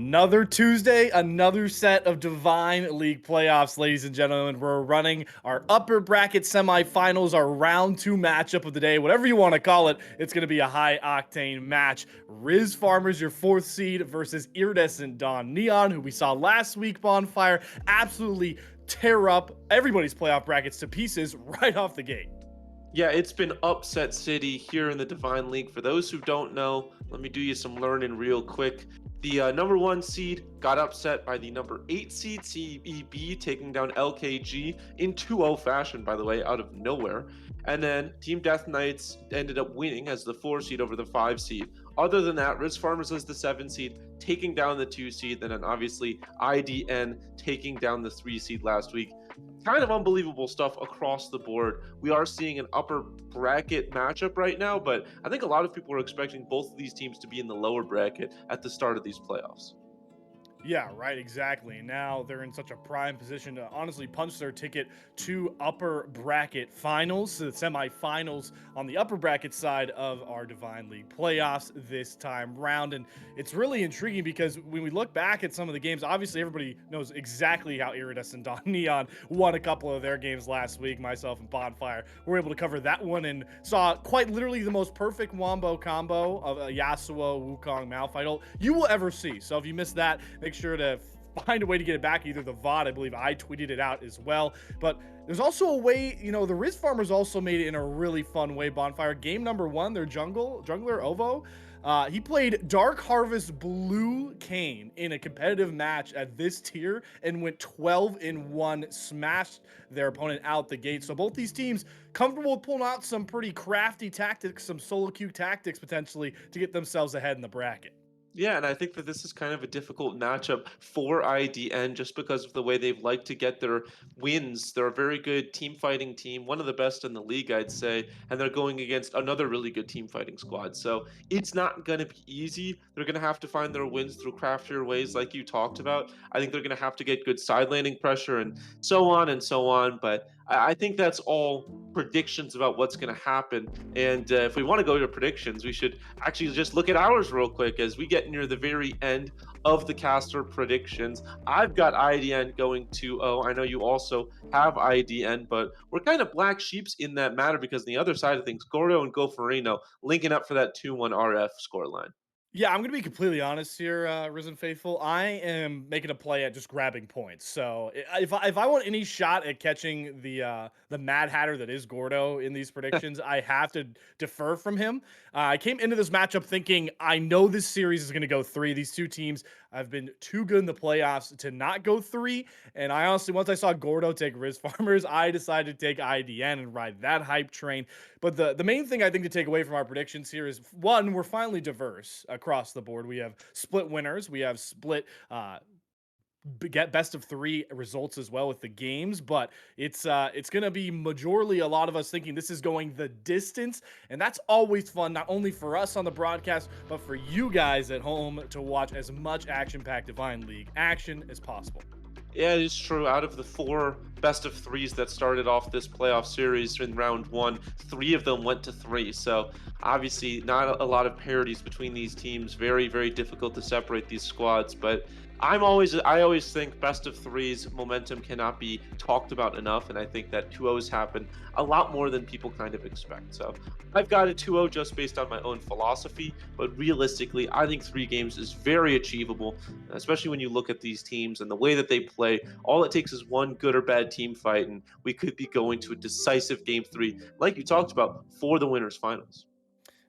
Another Tuesday, another set of Divine League playoffs, ladies and gentlemen. We're running our upper bracket semifinals, our round two matchup of the day, whatever you want to call it. It's going to be a high octane match. Rizz Farmers, your fourth seed, versus Iridescent Dawn Neon, who we saw last week, Bonfire, absolutely tear up everybody's playoff brackets to pieces right off the gate. Yeah, it's been upset city here in the Divine League. For those who don't know, let me do you some learning real quick. The number one seed got upset by the number 8 seed CEB, taking down LKG in 2-0 fashion, by the way, out of nowhere. And then Team Death Knights ended up winning as the 4 seed over the 5 seed. Other than that, Rizz Farmers was the 7 seed, taking down the 2 seed, and then obviously IDN taking down the 3 seed last week. Kind of unbelievable stuff across the board. We are seeing an upper bracket matchup right now, but I think a lot of people are expecting both of these teams to be in the lower bracket at the start of these playoffs. Yeah, right, exactly. Now they're in such a prime position to honestly punch their ticket to upper bracket finals, to the semifinals on the upper bracket side of our Divine League playoffs this time round. And it's really intriguing because when we look back at some of the games, obviously everybody knows exactly how Iridescent Dawn Neon won a couple of their games last week. Myself and Bonfire were able to cover that one and saw quite literally the most perfect wombo combo of a Yasuo Wukong Malphite you will ever see. So if you missed that, make sure to find a way to get it back, either the VOD, I believe I tweeted it out as well. But there's also a way, the Rizz Farmers also made it in a really fun way, Bonfire. Game number one, their jungler Ovo, he played Dark Harvest Blue Kayn in a competitive match at this tier and went 12-1, smashed their opponent out the gate. So both these teams comfortable with pulling out some pretty crafty tactics, some solo queue tactics potentially to get themselves ahead in the bracket. Yeah, and I think that this is kind of a difficult matchup for IDN just because of the way they've liked to get their wins. They're a very good team fighting team, one of the best in the league, I'd say, and they're going against another really good team fighting squad. So it's not going to be easy. They're going to have to find their wins through craftier ways, like you talked about. I think they're going to have to get good side landing pressure and so on and so on. But I think that's all predictions about what's going to happen. And if we want to go to predictions, we should actually just look at ours real quick as we get near the very end of the caster predictions. I've got IDN going 2-0. I know you also have IDN, but we're kind of black sheeps in that matter because on the other side of things, Gordo and Gofarino linking up for that 2-1 RF scoreline. Yeah, I'm gonna be completely honest here, Risen Faithful. I am making a play at just grabbing points. So if I want any shot at catching the Mad Hatter that is Gordo in these predictions, I have to defer from him. I came into this matchup thinking I know this series is gonna go three. These two teams have been too good in the playoffs to not go three. And I honestly, once I saw Gordo take Rizz Farmers, I decided to take IDN and ride that hype train. But the main thing I think to take away from our predictions here is one, we're finally diverse across the board. We have split winners, we have split get best of three results as well with the games, but it's gonna be majorly a lot of us thinking this is going the distance, and that's always fun, not only for us on the broadcast, but for you guys at home to watch as much action-packed Divine League action as possible. Yeah, it's true. Out of the 4 best of threes that started off this playoff series in round one, 3 of them went to 3. So obviously, not a lot of parities between these teams. Very, very difficult to separate these squads. But I always think best of threes momentum cannot be talked about enough, and I think that 2-0s happen a lot more than people kind of expect. So I've got a 2-0 just based on my own philosophy, but realistically, I think 3 games is very achievable, especially when you look at these teams and the way that they play. All it takes is one good or bad team fight, and we could be going to a decisive game 3, like you talked about, for the winners finals.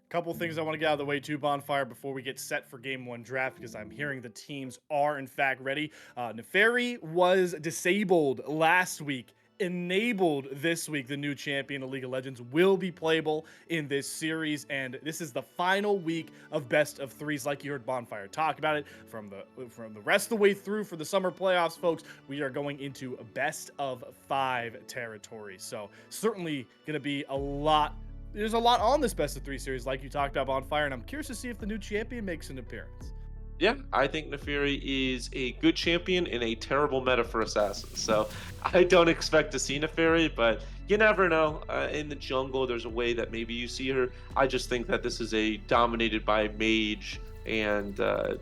Couple things I want to get out of the way too, Bonfire, before we get set for game one draft, because I'm hearing the teams are in fact ready. Neferi was disabled last week, enabled this week. The new champion of League of Legends will be playable in this series, and this is the final week of best of threes, like you heard Bonfire talk about it. From the rest of the way through for the summer playoffs, folks, we are going into best of 5 territory. So certainly going to be a lot. There's a lot on this best of 3 series, like you talked about, Bonfire, and I'm curious to see if the new champion makes an appearance. Yeah, I think Neferi is a good champion in a terrible meta for assassins. So I don't expect to see Neferi, but you never know. In the jungle, there's a way that maybe you see her. I just think that this is a dominated by mage and a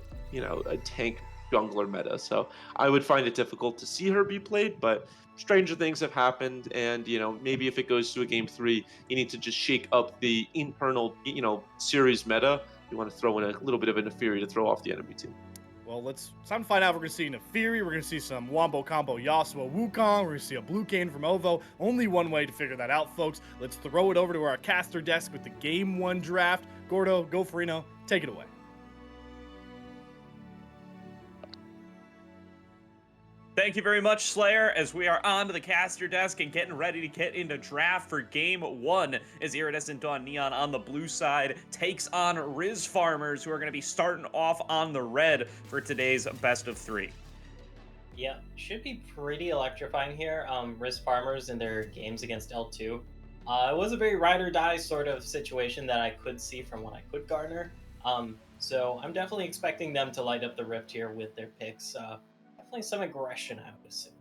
tank jungler meta. So I would find it difficult to see her be played, but stranger things have happened. And, maybe if it goes to a game three, you need to just shake up the internal, series meta. You want to throw in a little bit of a Neferi to throw off the enemy team. Well, it's time to find out. We're going to see Neferi. We're going to see some Wombo Combo Yasuo Wukong. We're going to see a Blue Cane from Ovo. Only one way to figure that out, folks. Let's throw it over to our caster desk with the Game 1 draft. Gordo, Goferino, take it away. Thank you very much, Slayer, as we are on to the caster desk and getting ready to get into draft for game 1 as Iridescent Dawn Neon on the blue side takes on Rizz Farmers, who are going to be starting off on the red for today's best of 3. Yeah, should be pretty electrifying here. Rizz Farmers in their games against L2. It was a very ride or die sort of situation that I could see from what I could garner. So I'm definitely expecting them to light up the Rift here with their picks. Definitely some aggression, I would assume.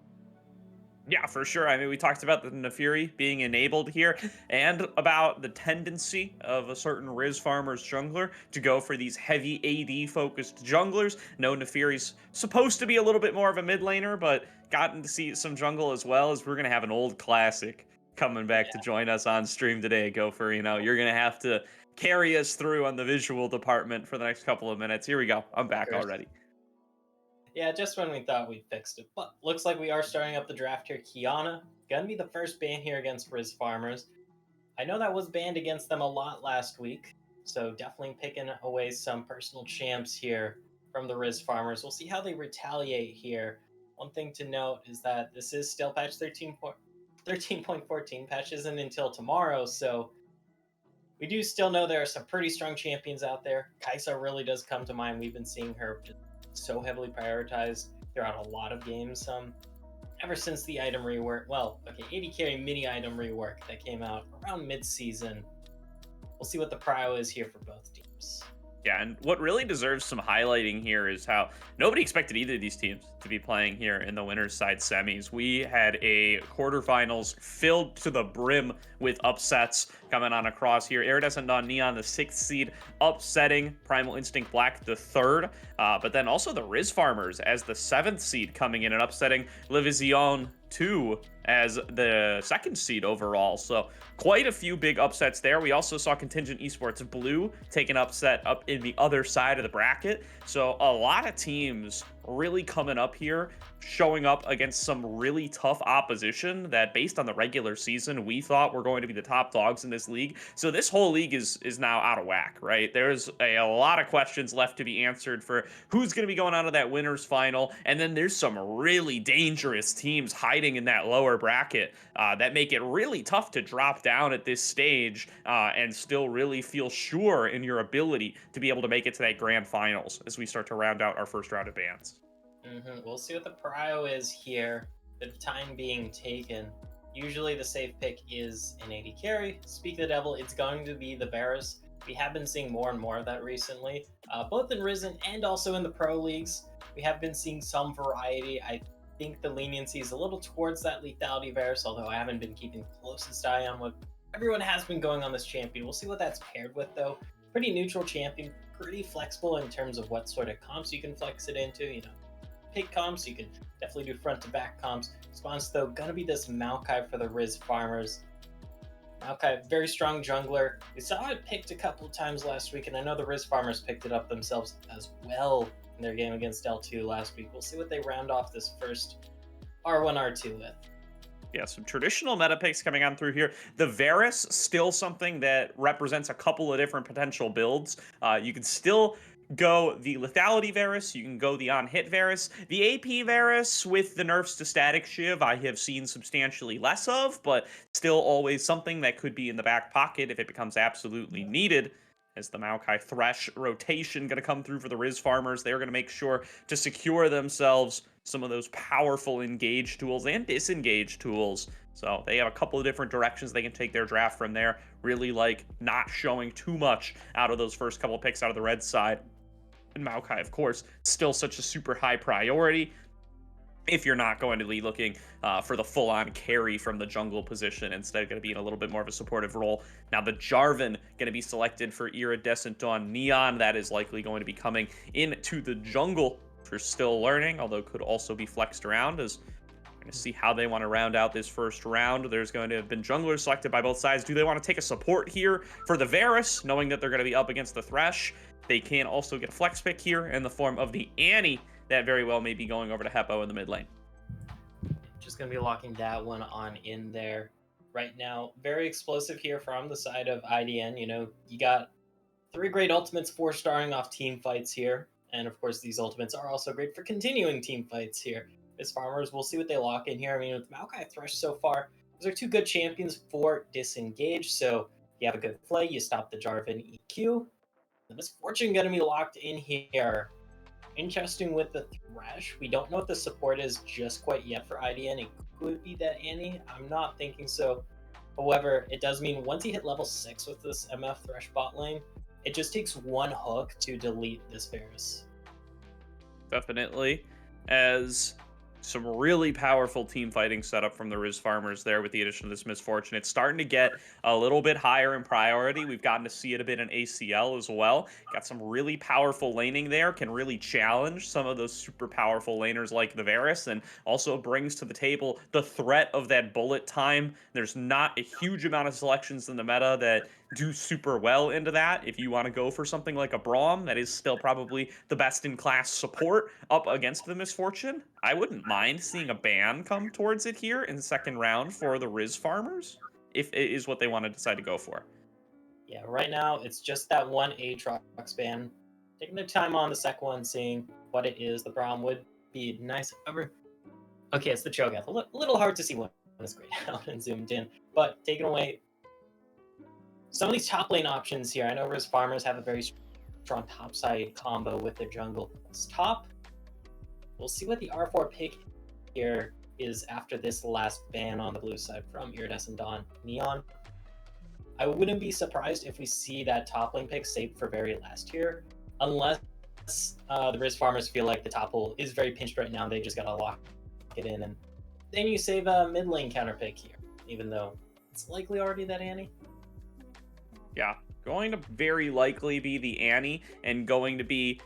Yeah, for sure. I mean, we talked about the Neferi being enabled here and about the tendency of a certain Rizz Farmers jungler to go for these heavy AD-focused junglers. No, Neferi's supposed to be a little bit more of a mid laner, but gotten to see some jungle as well, as we're going to have an old classic coming back to join us on stream today, Gopher. You're going to have to carry us through on the visual department for the next couple of minutes. Here we go. I'm back already. Yeah, just when we thought we fixed it. But looks like we are starting up the draft here. Kiana, gonna be the first ban here against Rizz Farmers. I know that was banned against them a lot last week, so definitely picking away some personal champs here from the Rizz Farmers. We'll see how they retaliate here. One thing to note is that this is still patch 13.14. Patch isn't until tomorrow, so we do still know there are some pretty strong champions out there. Kaisa really does come to mind. We've been seeing her just so heavily prioritized throughout a lot of games ever since the item rework. Well, okay, 80 carry mini item rework that came out around mid-season. We'll see what the prio is here for both teams. Yeah, and what really deserves some highlighting here is how nobody expected either of these teams to be playing here in the winner's side semis. We had a quarterfinals filled to the brim with upsets coming on across here. Iridescent Dawn Neon, the 6th seed, upsetting Primal Instinct Black, the 3rd. But then also the Rizz Farmers as the 7th seed coming in and upsetting La Vision 2 as the 2nd seed overall. So quite a few big upsets there. We also saw Contingent Esports Blue take an upset up in the other side of the bracket. So a lot of teams really coming up here, showing up against some really tough opposition that, based on the regular season, we thought were going to be the top dogs in this league. So this whole league is now out of whack, right? There's a lot of questions left to be answered for who's going to be going out of that winners final, and then there's some really dangerous teams hiding in that lower bracket that make it really tough to drop down at this stage and still really feel sure in your ability to be able to make it to that grand finals as we start to round out our first round of bans. We'll see what the prio is here. The time being taken. Usually the safe pick is an AD carry. Speak of the devil, it's going to be the Varus. We have been seeing more and more of that recently, both in Risen and also in the pro leagues. We have been seeing some variety. I think the leniency is a little towards that lethality Varus, although I haven't been keeping the closest eye on what everyone has been going on this champion. We'll see what that's paired with, though. Pretty neutral champion, pretty flexible in terms of what sort of comps you can flex it into. Pick comps, you can definitely do front to back comps. Response, though, gonna be this Maokai for the Rizz Farmers. Maokai, very strong jungler. We saw it picked a couple times last week, and I know the Rizz Farmers picked it up themselves as well in their game against L2 last week. We'll see what they round off this first R1, R2 with. Yeah, some traditional meta picks coming on through here. The Varus, still something that represents a couple of different potential builds. You can still go the lethality Varus, you can go the on-hit Varus. The AP Varus with the nerfs to Static Shiv I have seen substantially less of, but still always something that could be in the back pocket if it becomes absolutely needed. As the Maokai Thresh rotation going to come through for the Rizz Farmers, they're going to make sure to secure themselves some of those powerful engage tools and disengage tools. So they have a couple of different directions they can take their draft from there. Really like not showing too much out of those first couple picks out of the red side. And Maokai, of course, still such a super high priority if you're not going to be looking for the full-on carry from the jungle position, instead going to be in a little bit more of a supportive role. Now the Jarvan going to be selected for Iridescent Dawn Neon. That is likely going to be coming into the jungle are still learning, although could also be flexed around as we're going to see how they want to round out this first round. There's going to have been junglers selected by both sides. Do they want to take a support here for the Varus, knowing that they're going to be up against the Thresh? They can also get a flex pick here in the form of the Annie that very well may be going over to Heppo in the mid lane. Just going to be locking that one on in there right now. Very explosive here from the side of IDN. You know, you got 3 great ultimates, 4-starring off team fights here. And of course, these ultimates are also great for continuing team fights here. As farmers, we'll see what they lock in here. I mean, with Maokai Thresh so far, those are 2 good champions for disengage. So you have a good play, you stop the Jarvan EQ. The Misfortune going to be locked in here. Interesting with the Thresh. We don't know what the support is just quite yet for IDN. It could be that Annie. I'm not thinking so. However, it does mean once you hit level 6 with this MF Thresh bot lane, it just takes 1 hook to delete this Varus. Definitely, as some really powerful team fighting setup from the Rizz farmers there with the addition of this Misfortune. It's starting to get a little bit higher in priority. We've gotten to see it a bit in ACL as well. Got some really powerful laning there, can really challenge some of those super powerful laners like the Varus, and also brings to the table the threat of that bullet time. There's not a huge amount of selections in the meta that do super well into that. If you want to go for something like a Braum, that is still probably the best in class support up against the Misfortune. I wouldn't mind seeing a ban come towards it here in the second round for the Rizz farmers, if it is what they want to decide to go for. Yeah, right now it's just that one Aatrox ban. Taking their time on the second one, seeing what it is. The Braum would be nice. However, okay, it's the Cho'Gath. A little hard to see when it's grayed out and zoomed in, but taking away some of these top lane options here. I know Rizz farmers have a very strong top side combo with their jungle. It's top. We'll see what the R4 pick here is after this last ban on the blue side from Iridescent Dawn Neon. I wouldn't be surprised if we see that top lane pick saved for very last here, unless the Rizz farmers feel like the top hole is very pinched right now. They just gotta lock it in, and then you save a mid lane counter pick here, even though it's likely already that Annie. Yeah, going to very likely be the Annie, and going to be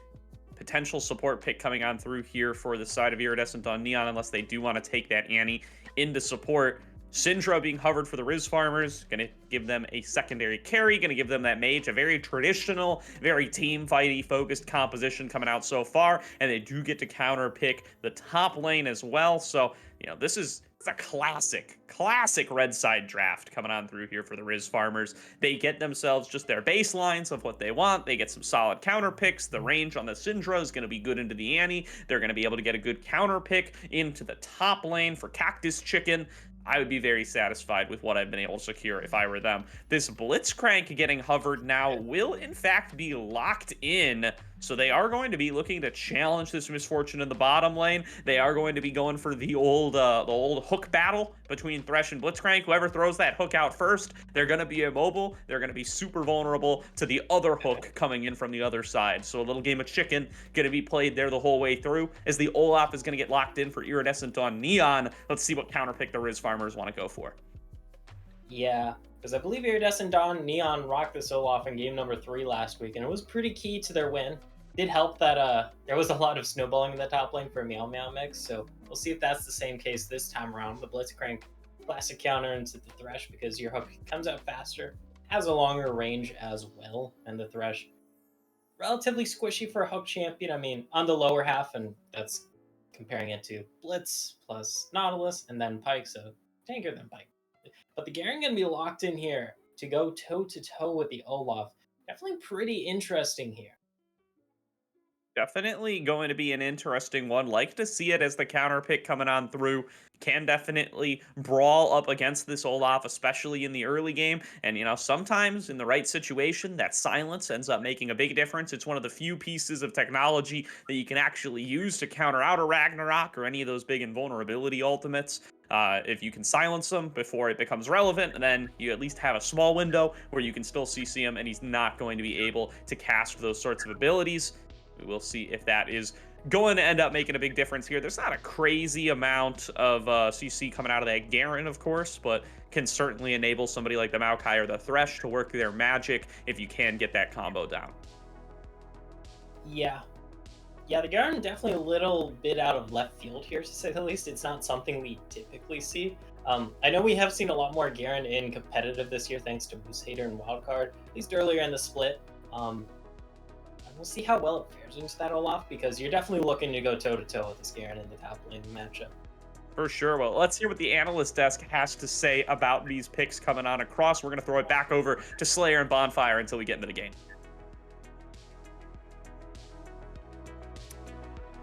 potential support pick coming on through here for the side of Iridescent on Neon, unless they do want to take that Annie into support. Syndra being hovered for the Rizz farmers, going to give them a secondary carry, going to give them that mage, a very traditional, very team fighty focused composition coming out so far, and they do get to counter pick the top lane as well. So, you know, this is it's a classic red side draft coming on through here for the Rizz farmers. They get themselves just their baselines of what they want. They get some solid counter picks. The range on the Syndra is going to be good into the Annie. They're going to be able to get a good counter pick into the top lane for Cactus Chicken. I would be very satisfied with what I've been able to secure if I were them. This Blitzcrank getting hovered now will in fact be locked in, so they are going to be looking to challenge this Misfortune in the bottom lane. They are going to be going for the old hook battle between Thresh and Blitzcrank. Whoever throws that hook out first, they're going to be immobile. They're going to be super vulnerable to the other hook coming in from the other side. So a little game of chicken going to be played there the whole way through, as the Olaf is going to get locked in for Iridescent on Neon. Let's see what counterpick the Rizz farmers want to go for. Yeah, because I believe Iridescent Dawn Neon rocked this Olaf in game number 3 last week, and it was pretty key to their win. Did help that there was a lot of snowballing in the top lane for Meow Meow mix, so we'll see if that's the same case this time around. The Blitzcrank classic counter into the Thresh, because your hook comes out faster, has a longer range as well, and the Thresh relatively squishy for a hook champion. I mean, on the lower half, and that's comparing it to Blitz plus Nautilus and then Pike, so tankier than Pike. But the Garen gonna be locked in here to go toe to toe with the Olaf. Definitely pretty interesting here. Definitely going to be an interesting one. Like to see it as the counter pick coming on through. Can definitely brawl up against this Olaf, especially in the early game. And, you know, sometimes in the right situation, that silence ends up making a big difference. It's one of the few pieces of technology that you can actually use to counter out a Ragnarok or any of those big invulnerability ultimates. If you can silence them before it becomes relevant, then you at least have a small window where you can still CC him, and he's not going to be able to cast those sorts of abilities. We will see if that is going to end up making a big difference here. There's not a crazy amount of CC coming out of that Garen, of course, but can certainly enable somebody like the Maokai or the Thresh to work their magic if you can get that combo down. Yeah, Yeah, the Garen definitely a little bit out of left field here, to say the least. It's not something we typically see. I know we have seen a lot more Garen in competitive this year, thanks to Boost Hater and Wildcard, at least earlier in the split. And we'll see how well it fares into that Olaf, because you're definitely looking to go toe to toe with this Garen in the top lane matchup. For sure. Well, let's hear what the analyst desk has to say about these picks coming on across. We're going to throw it back over to Slayer and Bonfire until we get into the game.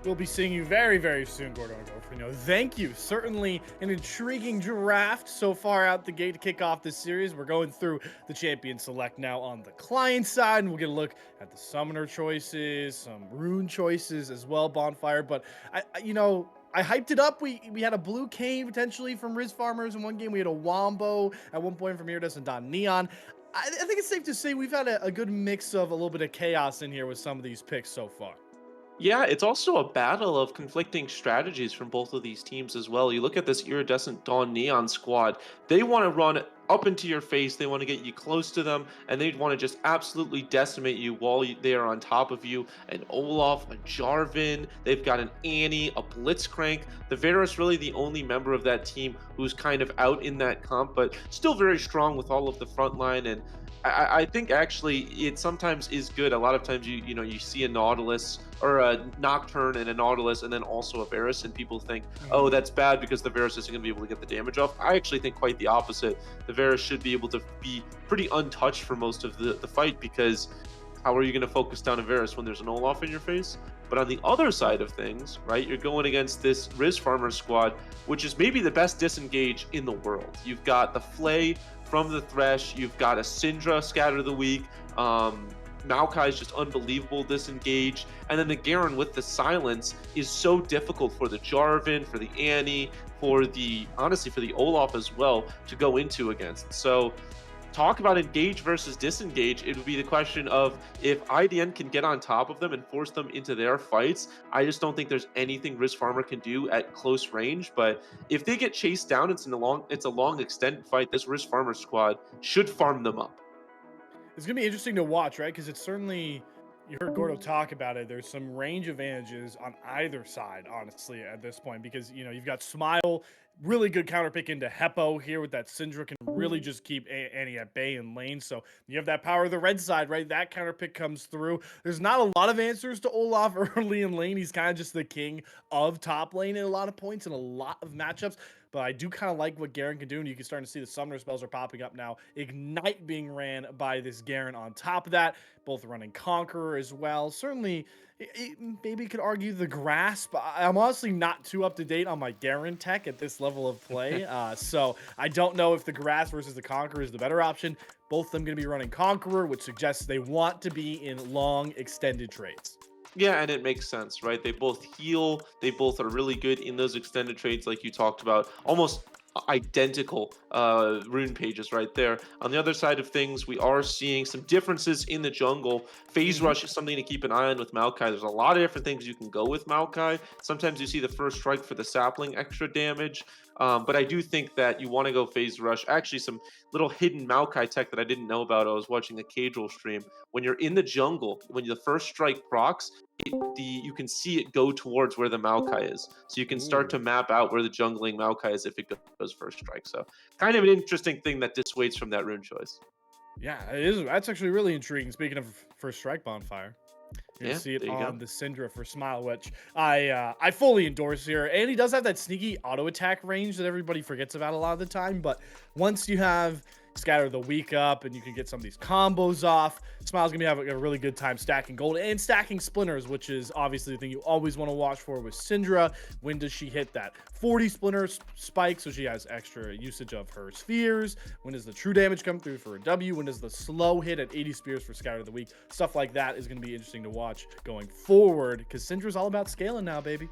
We'll be seeing you very, very soon, Gordo and Gofrino. Thank you. Certainly an intriguing draft so far out the gate to kick off this series. We're going through the champion select now on the client side, and we'll get a look at the summoner choices, some rune choices as well, Bonfire. But I hyped it up. We had a blue cane potentially from Rizz Farmers in one game. We had a Wombo at one point from Iridescent Don Neon. I think it's safe to say we've had a good mix of a little bit of chaos in here with some of these picks so far. Yeah, it's also a battle of conflicting strategies from both of these teams as well. You look at this Iridescent Dawn Neon squad, they want to run up into your face, they want to get you close to them, and they want to just absolutely decimate you while they are on top of you. An Olaf, a Jarvan, they've got an Annie, a Blitzcrank. The Varus really the only member of that team who's kind of out in that comp, but still very strong with all of the front line. And I think actually it sometimes is good. A lot of times you see a Nautilus or a Nocturne and a Nautilus and then also a Varus, and people think, oh, that's bad because the Varus isn't going to be able to get the damage off. I actually think quite the opposite. The Varus should be able to be pretty untouched for most of the fight, because how are you going to focus down a Varus when there's an Olaf in your face? But on the other side of things, right, you're going against this Rizz Farmer squad, which is maybe the best disengage in the world. You've got the Flay from the Thresh, you've got a Syndra Scatter the Weak, Maokai is just unbelievable disengage, and then the Garen with the silence is so difficult for the Jarvan, for the Annie, honestly for the Olaf as well to go into against. So talk about engage versus disengage. It would be the question of if IDN can get on top of them and force them into their fights. I just don't think there's anything Rizz Farmer can do at close range. But if they get chased down, it's a long extended fight. This Rizz Farmer squad should farm them up. It's gonna be interesting to watch, right? Because it's certainly, you heard Gordo talk about it. There's some range advantages on either side, honestly, at this point, because you've got Smile, really good counter pick into Heppo here with that Syndra, can really just keep Annie at bay in lane. So you have that power of the red side, right? That counter pick comes through. There's not a lot of answers to Olaf early in lane. He's kind of just the king of top lane in a lot of points and a lot of matchups. But I do kind of like what Garen can do, and you can start to see the summoner spells are popping up now. Ignite being ran by this Garen on top of that, both running Conqueror as well. Certainly, maybe could argue the Grasp. I'm honestly not too up to date on my Garen tech at this level of play, so I don't know if the Grasp versus the Conqueror is the better option. Both of them going to be running Conqueror, which suggests they want to be in long, extended trades. Yeah, and it makes sense, right? They both heal. They both are really good in those extended trades, like you talked about. Almost identical rune pages right there. On the other side of things, we are seeing some differences in the jungle. Phase rush is something to keep an eye on with Maokai. There's a lot of different things you can go with Maokai. Sometimes you see the first strike for the sapling, extra damage. But I do think that you want to go phase rush. Actually, some little hidden Maokai tech that I didn't know about. I was watching a Cajal stream. When you're in the jungle, when the first strike procs, you can see it go towards where the Maokai is. So you can start to map out where the jungling Maokai is if it goes first strike. So kind of an interesting thing that dissuades from that rune choice. Yeah, it is. That's actually really intriguing. Speaking of first strike Bonfire, you see it on the Syndra for Smile, which I fully endorse here. And he does have that sneaky auto attack range that everybody forgets about a lot of the time. But once you have Scatter the Weak up and you can get some of these combos off, Smile's gonna be having a really good time stacking gold and stacking splinters, which is obviously the thing you always want to watch for with Syndra. When does she hit that 40 splinter spike so she has extra usage of her spheres? When does the true damage come through for a W? When does the slow hit at 80 spears for Scatter the Weak? Stuff like that is going to be interesting to watch going forward, because Syndra's all about scaling now, baby.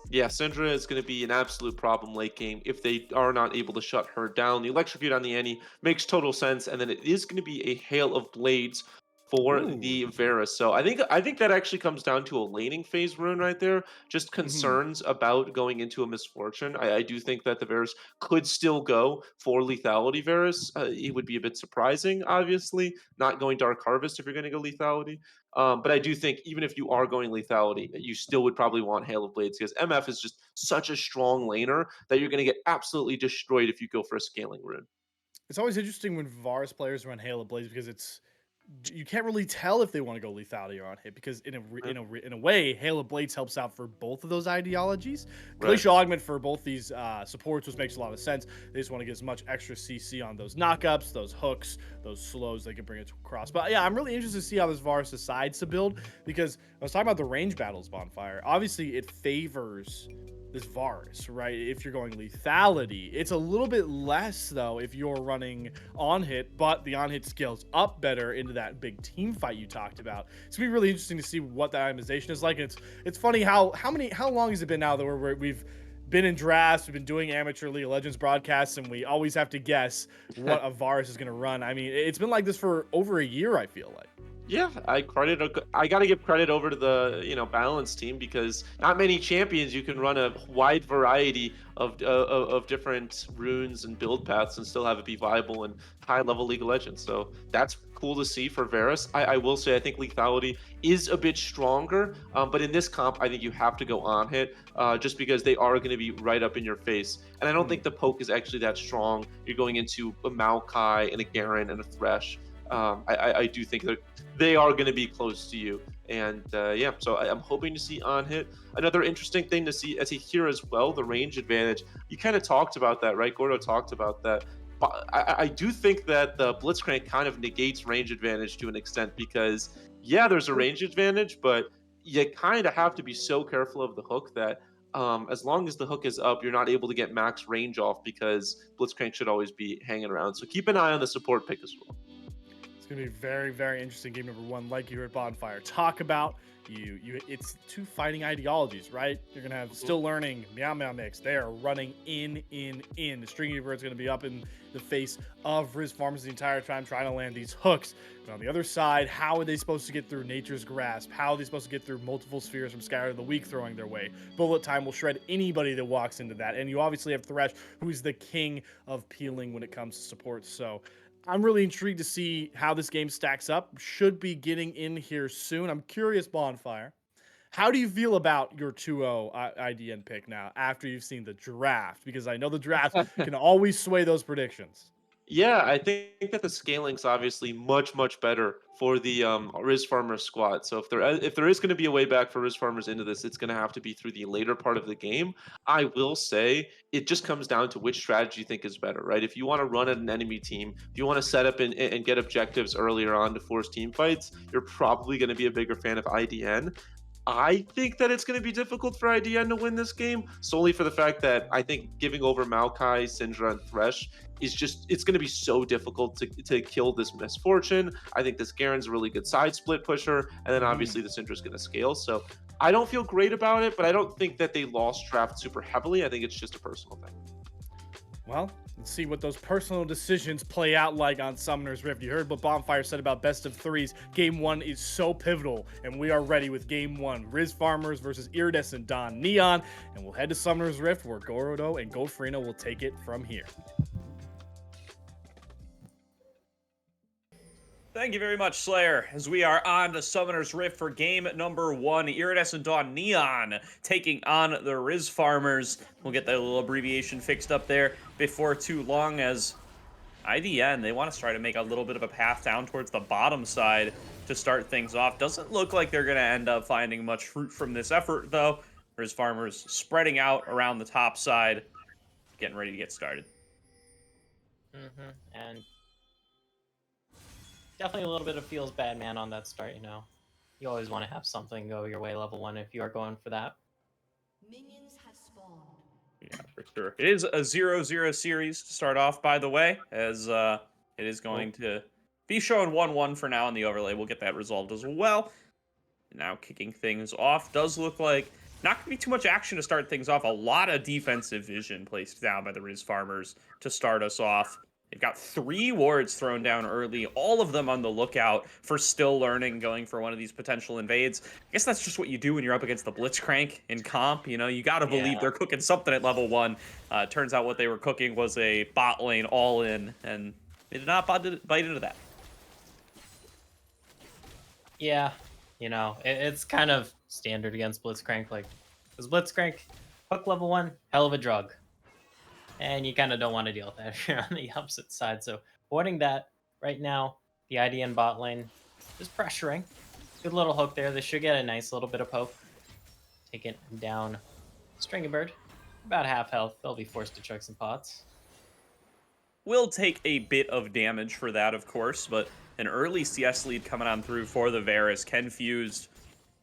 Yeah, Syndra is going to be an absolute problem late game if they are not able to shut her down. The electrocute on the Annie makes total sense, and then it is going to be a hail of blades for Ooh. the Varus. So I think that actually comes down to a laning phase rune right there. Just Hmm. concerns about going into a misfortune. I do think that the Varus could still go for lethality Varus. It would be a bit surprising, obviously, not going Dark Harvest if you're going to go lethality. But I do think even if you are going lethality, you still would probably want Hail of Blades because MF is just such a strong laner that you're going to get absolutely destroyed if you go for a scaling rune. It's always interesting when Varus players run Hail of Blaze because you can't really tell if they want to go lethality or on hit because Right. in a way, Hail of Blades helps out for both of those ideologies. Right. Glacial Augment for both these supports, which makes a lot of sense. They just want to get as much extra CC on those knockups, those hooks, those slows they can bring it across. But yeah, I'm really interested to see how this Varus decides to build because I was talking about the range battles bonfire. Obviously, it favors this Varus, right? If you're going lethality, it's a little bit less though if you're running on hit, but the on hit scales up better into that big team fight you talked about. It's gonna be really interesting to see what that itemization is like. And it's funny how long has it been now that we've been in drafts, we've been doing amateur League of Legends broadcasts, and we always have to guess what a Varus is gonna run. I mean, it's been like this for over a year, I feel like. Yeah, I got to give credit over to the balance team because not many champions you can run a wide variety of different runes and build paths and still have it be viable in high level League of Legends. So that's cool to see for Varus. I will say I think lethality is a bit stronger, but in this comp I think you have to go on hit just because they are going to be right up in your face, and I don't Hmm. think the poke is actually that strong. You're going into a Maokai and a Garen and a Thresh. I do think that they are going to be close to you. And yeah, so I'm hoping to see on hit. Another interesting thing to see here as well, the range advantage. You kind of talked about that, right? Gordo talked about that. But I do think that the Blitzcrank kind of negates range advantage to an extent because, yeah, there's a range advantage, but you kind of have to be so careful of the hook that as long as the hook is up, you're not able to get max range off because Blitzcrank should always be hanging around. So keep an eye on the support pick as well. It's gonna be very, very interesting. Game number one, like you heard Bonfire talk about. It's two fighting ideologies, right? You're gonna have Mhm. still learning Meow Meow Mix. They are running in. The String Eater is gonna be up in the face of Rizz Farmers the entire time, trying to land these hooks. But on the other side, how are they supposed to get through Nature's Grasp? How are they supposed to get through multiple spheres from Scatter of the Weak throwing their way? Bullet Time will shred anybody that walks into that. And you obviously have Thresh, who is the king of peeling when it comes to support. So I'm really intrigued to see how this game stacks up. Should be getting in here soon. I'm curious, Bonfire. How do you feel about your 2-0 IDN pick now after you've seen the draft? Because I know the draft can always sway those predictions. Yeah, I think that the scaling's obviously much better for the Riz Farmers squad. So if there is going to be a way back for Riz Farmers into this, it's going to have to be through the later part of the game. I will say it just comes down to which strategy you think is better, right? If you want to run at an enemy team, if you want to set up and get objectives earlier on to force team fights, you're probably going to be a bigger fan of IDN. I think that it's going to be difficult for IDN to win this game solely for the fact that I think giving over Maokai, Syndra, and Thresh is just it's going to be so difficult to kill this misfortune. I think this Garen's a really good side split pusher, and then Mhm. obviously the Syndra's going to scale. So I don't feel great about it, but I don't think that they lost draft super heavily. I think it's just a personal thing. Well, let's see what those personal decisions play out like on Summoner's Rift. You heard what Bonfire said about best of threes. Game one is so pivotal, and we are ready with game one. Rizz Farmers versus Iridescent Dawn Neon, and we'll head to Summoner's Rift where Gorodo and Gofrino will take it from here. Thank you very much, Slayer, as we are on the Summoner's Rift for game number one. Iridescent Dawn Neon taking on the Rizz Farmers. We'll get that little abbreviation fixed up there before too long, as IDN, they want to try to make a little bit of a path down towards the bottom side to start things off. Doesn't look like they're going to end up finding much fruit from this effort, though. Rizz Farmers spreading out around the top side, getting ready to get started. And definitely a little bit of feels bad man on that start, you know. You always want to have something go your way level one if you are going for that. Minions have spawned. Yeah, for sure. It is a 0-0 series to start off, by the way, as it is going to be showing 1-1 for now on the overlay. We'll get that resolved as well. Now kicking things off does look like not going to be too much action to start things off. A lot of defensive vision placed down by the Rizz Farmers to start us off. They've got 3 wards thrown down early, all of them on the lookout for still learning, going for one of these potential invades. I guess that's just what you do when you're up against the Blitzcrank in comp. You know, you got to believe Yeah. they're cooking something at level 1. Turns out what they were cooking was a bot lane all in, and they did not bite into that. Yeah, it's kind of standard against Blitzcrank. Like, because Blitzcrank, hook level 1, hell of a drug. And you kind of don't want to deal with that if you're on the opposite side. So, avoiding that right now, the IDN bot lane is pressuring. Good little hook there. They should get a nice little bit of poke. Taking down Stringy Bird. About half health. They'll be forced to chuck some pots. Will take a bit of damage for that, of course, but an early CS lead coming on through for the Varus. Confused.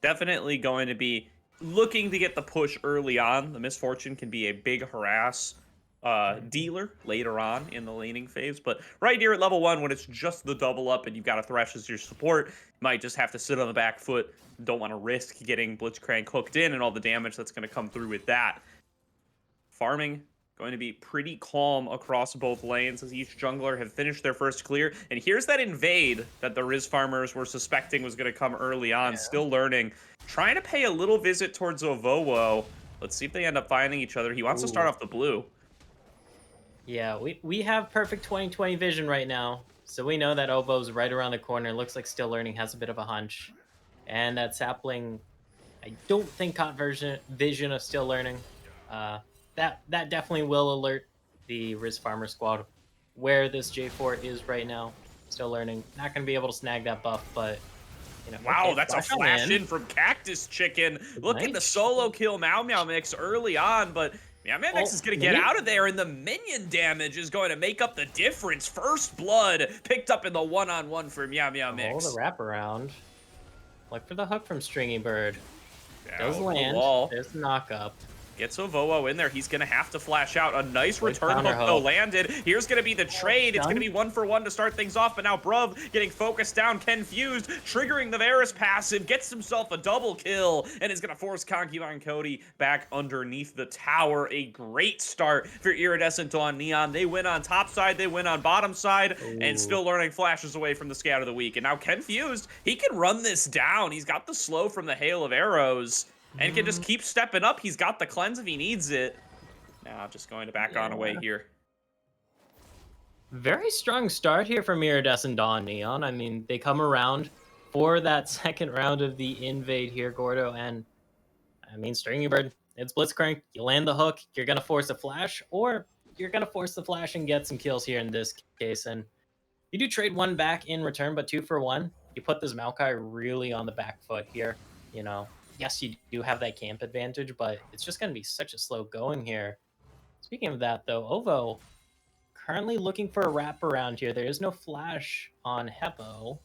Definitely going to be looking to get the push early on. The Misfortune can be a big harass dealer later on in the laning phase, but right here at level 1, when it's just the double up and you've got a Thresh as your support, you might just have to sit on the back foot. Don't want to risk getting Blitzcrank hooked in and all the damage that's going to come through with that. Farming going to be pretty calm across both lanes as each jungler have finished their first clear. And here's that invade that the Rizz farmers were suspecting was going to come early on. Still learning. Trying to pay a little visit towards Ovowo. Let's see if they end up finding each other. He wants to start off the blue. Yeah, we have perfect 20/20 vision right now. So we know that Ovo's right around the corner. Looks like Still Learning has a bit of a hunch. And that sapling, I don't think caught vision of Still Learning. That definitely will alert the Rizz Farmer squad where this J4 is right now. Still Learning. Not going to be able to snag that buff, but, Wow, okay, that's a flash in from Cactus Chicken. Looking to solo kill Meow Meow Mix early on, but Meow Meow Mix is going to get out of there, and the minion damage is going to make up the difference. First blood picked up in the one-on-one for Meow Meow Mix. Oh, the wraparound. Look for the hook from Stringy Bird. Does the land. wall. There's the knock-up. Gets Ovowo in there. He's going to have to flash out. A nice Great return hook, counter though, hook. landed. Here's going to be the trade. It's going to be 1-for-1 to start things off, but now Bruv getting focused down, confused, triggering the Varus passive, gets himself a double kill, and is going to force Concubine Cody back underneath the tower. A great start for Iridescent on Neon. They win on top side, they win on bottom side, and Still Learning flashes away from the Scout of the Week. And now Confused, he can run this down. He's got the slow from the hail of arrows. And can just keep stepping up. He's got the cleanse if he needs it. Now just going to back on away here. Very strong start here from Iridescent Dawn Neon. I mean, they come around for that second round of the invade here, Gordo. And, I mean, Stringy Bird, it's Blitzcrank. You land the hook, you're going to force a flash, or you're going to force the flash and get some kills here in this case. And you do trade 1 back in return, but 2 for 1. You put this Maokai really on the back foot here, Yes, you do have that camp advantage, but it's just going to be such a slow going here. Speaking of that, though, Ovo currently looking for a wraparound here. There is no flash on Heppo.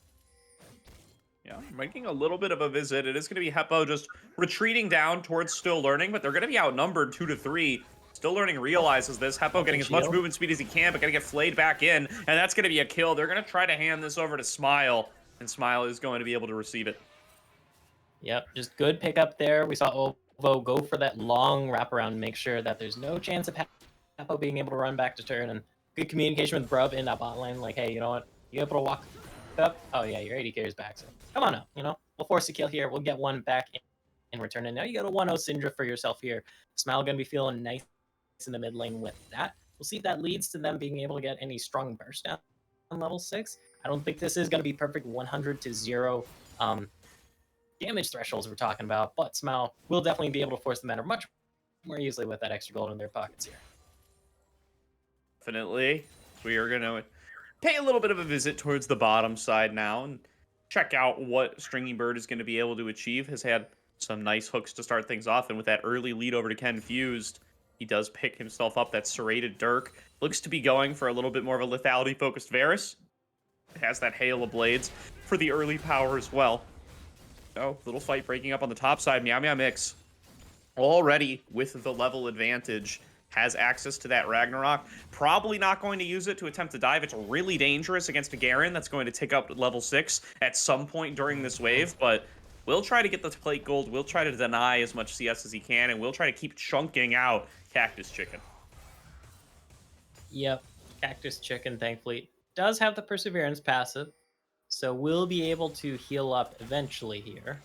Yeah, making a little bit of a visit. It is going to be Heppo just retreating down towards Still Learning, but they're going to be outnumbered 2-3. Still Learning realizes this. Heppo getting as much movement speed as he can, but going to get flayed back in, and that's going to be a kill. They're going to try to hand this over to Smile, and Smile is going to be able to receive it. Yep, just good pickup there. We saw Ovo go for that long wraparound and make sure that there's no chance of Heppo being able to run back to turn. And good communication with Bruv in that bot lane. Like, hey, you know what? You able to walk up? Oh, yeah, your 80 carries back. So come on up, We'll force a kill here. We'll get 1 back in return. And now you got a 1-0 Syndra for yourself here. Smile going to be feeling nice in the mid lane with that. We'll see if that leads to them being able to get any strong burst down on level 6. I don't think this is going to be perfect 100 to 0 damage thresholds we're talking about, but Smile will definitely be able to force the matter much more easily with that extra gold in their pockets here. Definitely. We are going to pay a little bit of a visit towards the bottom side now and check out what Stringy Bird is going to be able to achieve. Has had some nice hooks to start things off, and with that early lead over to Confused, he does pick himself up that serrated Dirk. Looks to be going for a little bit more of a lethality-focused Varus. It has that Hail of Blades for the early power as well. Oh, little fight breaking up on the top side. Meow Meow Mix already with the level advantage has access to that Ragnarok. Probably not going to use it to attempt to dive. It's really dangerous against a Garen that's going to tick up level 6 at some point during this wave, but we'll try to get the plate gold. We'll try to deny as much CS as he can, and we'll try to keep chunking out Cactus Chicken. Yep. Cactus Chicken, thankfully, does have the Perseverance passive, so we'll be able to heal up eventually here.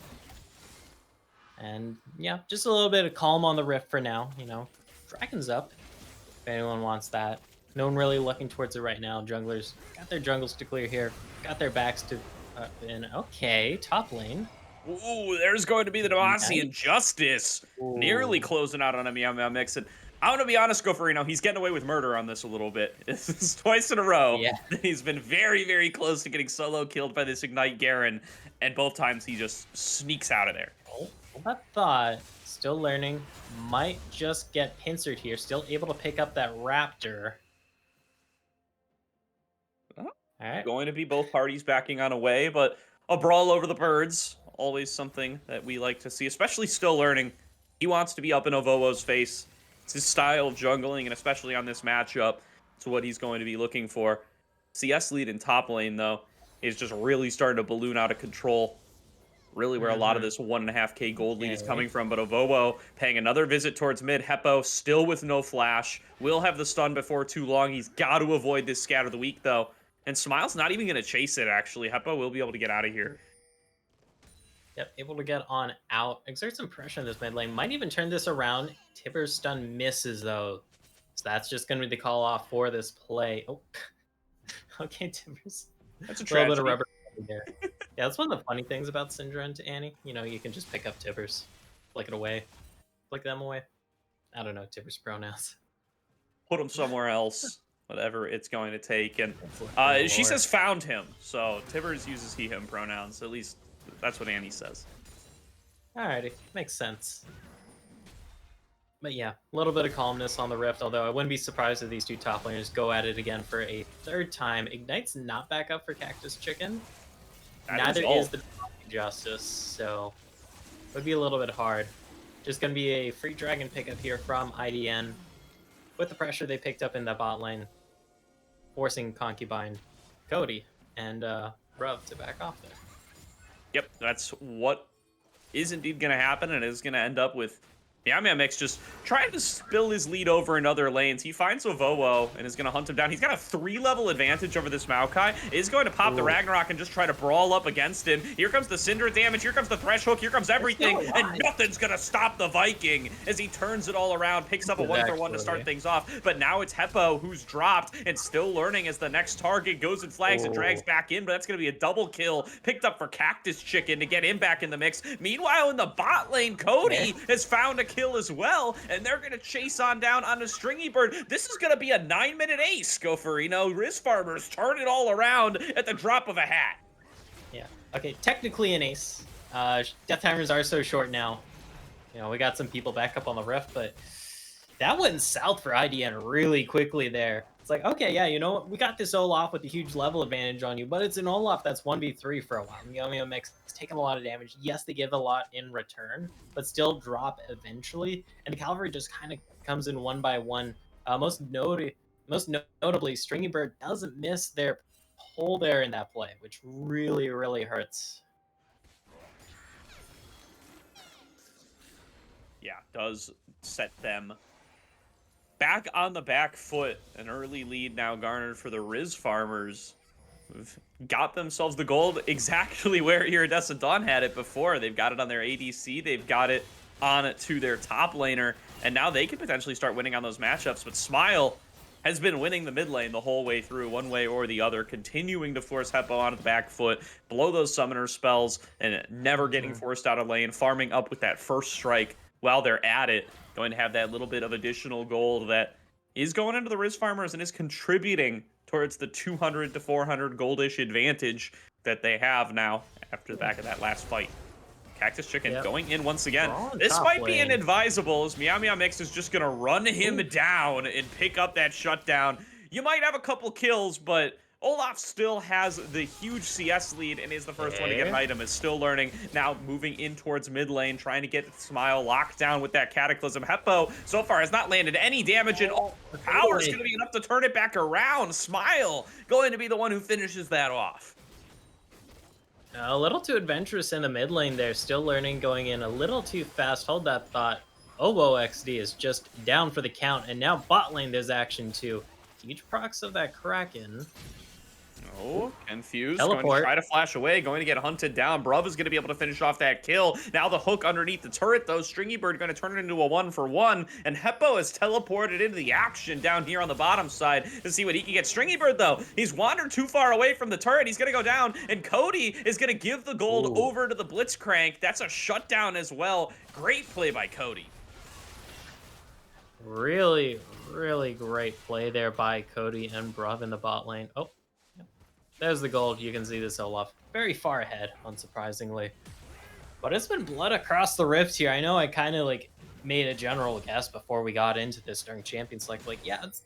And yeah, just a little bit of calm on the Rift for now. Dragon's up if anyone wants that. No one really looking towards it right now. Junglers got their jungles to clear here, got their backs to in. Okay, top lane. Ooh, there's going to be the Demacian Nice. Justice. Nearly Ooh. closing out on a Meow Meow Mix. And I'm going to be honest, Goferino, he's getting away with murder on this a little bit. This is twice in a row. Yeah. He's been very, very close to getting solo killed by this Ignite Garen. And both times he just sneaks out of there. Oh, that thought. Still learning. Might just get pincered here. Still able to pick up that Raptor. Oh, All right. going to be both parties backing on away, but a brawl over the birds. Always something that we like to see, especially Still Learning. He wants to be up in Ovowo's face. It's his style of jungling, and especially on this matchup, it's what he's going to be looking for. CS lead in top lane, though, is just really starting to balloon out of control. Really where a lot of this 1.5k gold lead is coming from, but Ovowo paying another visit towards mid. Heppo still with no flash. Will have the stun before too long. He's got to avoid this Scatter of the Week, though. And Smile's not even going to chase it, actually. Heppo will be able to get out of here. Yep, able to get on out. Exert some pressure in this mid lane. Might even turn this around. Tibbers stun misses, though. So that's just going to be the call off for this play. Oh, okay, Tibbers. That's a little bit tragedy. of rubber there. Yeah, that's one of the funny things about Syndra and Annie. You can just pick up Tibbers, flick it away, flick them away. I don't know Tibbers pronouns. Put him somewhere else, whatever it's going to take. And she says found him, so Tibbers uses he, him pronouns. At least that's what Annie says. Alrighty, makes sense. But yeah, a little bit of calmness on the Rift, although I wouldn't be surprised if these two top laners go at it again for a third time. Ignite's not back up for Cactus Chicken. Neither is the Justice, so it would be a little bit hard. Just going to be a free dragon pickup here from IDN with the pressure they picked up in the bot lane, forcing Concubine, Cody, and Bruv to back off there. Yep, that's what is indeed going to happen, and is going to end up with Meow Meow Mix just trying to spill his lead over in other lanes. He finds Ovowo and is going to hunt him down. He's got a 3-level advantage over this Maokai. Is going to pop the Ragnarok and just try to brawl up against him. Here comes the Cinder damage. Here comes the Thresh Hook. Here comes everything. And nothing's going to stop the Viking as he turns it all around, picks up a 1-for-1 to start things off. But now it's Heppo who's dropped and Still Learning as the next target goes and flags and drags back in. But that's going to be a double kill picked up for Cactus Chicken to get him back in the mix. Meanwhile, in the bot lane, Cody has found a kill as well, and they're going to chase on down on a Stringy Bird. This is going to be a 9-minute ace, Goferino. Rizz farmers turn it all around at the drop of a hat. Yeah. Okay, technically an ace. Death timers are so short now. We got some people back up on the Rift, but that went south for IDN really quickly there. It's like, okay, yeah, you know what? We got this Olaf with a huge level advantage on you, but it's an Olaf that's 1v3 for a while. Meow Mix is taking a lot of damage. Yes, they give a lot in return, but still drop eventually. And the Cavalry just kind of comes in one by one. Most notably, Stringy Bird doesn't miss their pull there in that play, which really, really hurts. Yeah, does set them back on the back foot. An early lead now garnered for the Rizz farmers. Who've got themselves the gold exactly where Iridescent Dawn had it before. They've got it on their ADC. They've got it on it to their top laner. And now they can potentially start winning on those matchups. But Smile has been winning the mid lane the whole way through, one way or the other, continuing to force Heppo onto the back foot, blow those summoner spells, and never getting forced out of lane, farming up with that first strike while they're at it. Going to have that little bit of additional gold that is going into the Rizz farmers and is contributing towards the 200 to 400 goldish advantage that they have now after the back of that last fight. Cactus Chicken going in once again. This might be inadvisable as Meow Meow Mix is just going to run him down and pick up that shutdown. You might have a couple kills, but Olaf still has the huge CS lead and is the first one to get an item. Is Still Learning, now moving in towards mid lane, trying to get Smile locked down with that Cataclysm. Heppo so far has not landed any damage, and power is going to be enough to turn it back around. Smile going to be the one who finishes that off. A little too adventurous in the mid lane there. Still Learning going in a little too fast. Hold that thought. Oboe XD is just down for the count, and now bot lane there's action too. Huge procs of that Kraken. Oh, confused. Going to Teleport. try to flash away. Going to get hunted down. Bruv is going to be able to finish off that kill. Now the hook underneath the turret, though. Stringy Bird going to turn it into a 1-for-1. And Heppo is teleported into the action down here on the bottom side to see what he can get. Stringy Bird, though, he's wandered too far away from the turret. He's going to go down. And Cody is going to give the gold Ooh. over to the Blitzcrank. That's a shutdown as well. Great play by Cody. Really, really great play there by Cody and Bruv in the bot lane. Oh, yep. There's the gold. You can see this Olaf very far ahead, unsurprisingly. But it's been blood across the rift here. I know I kind of like made a general guess before we got into this during Champion Select. Like, yeah, it's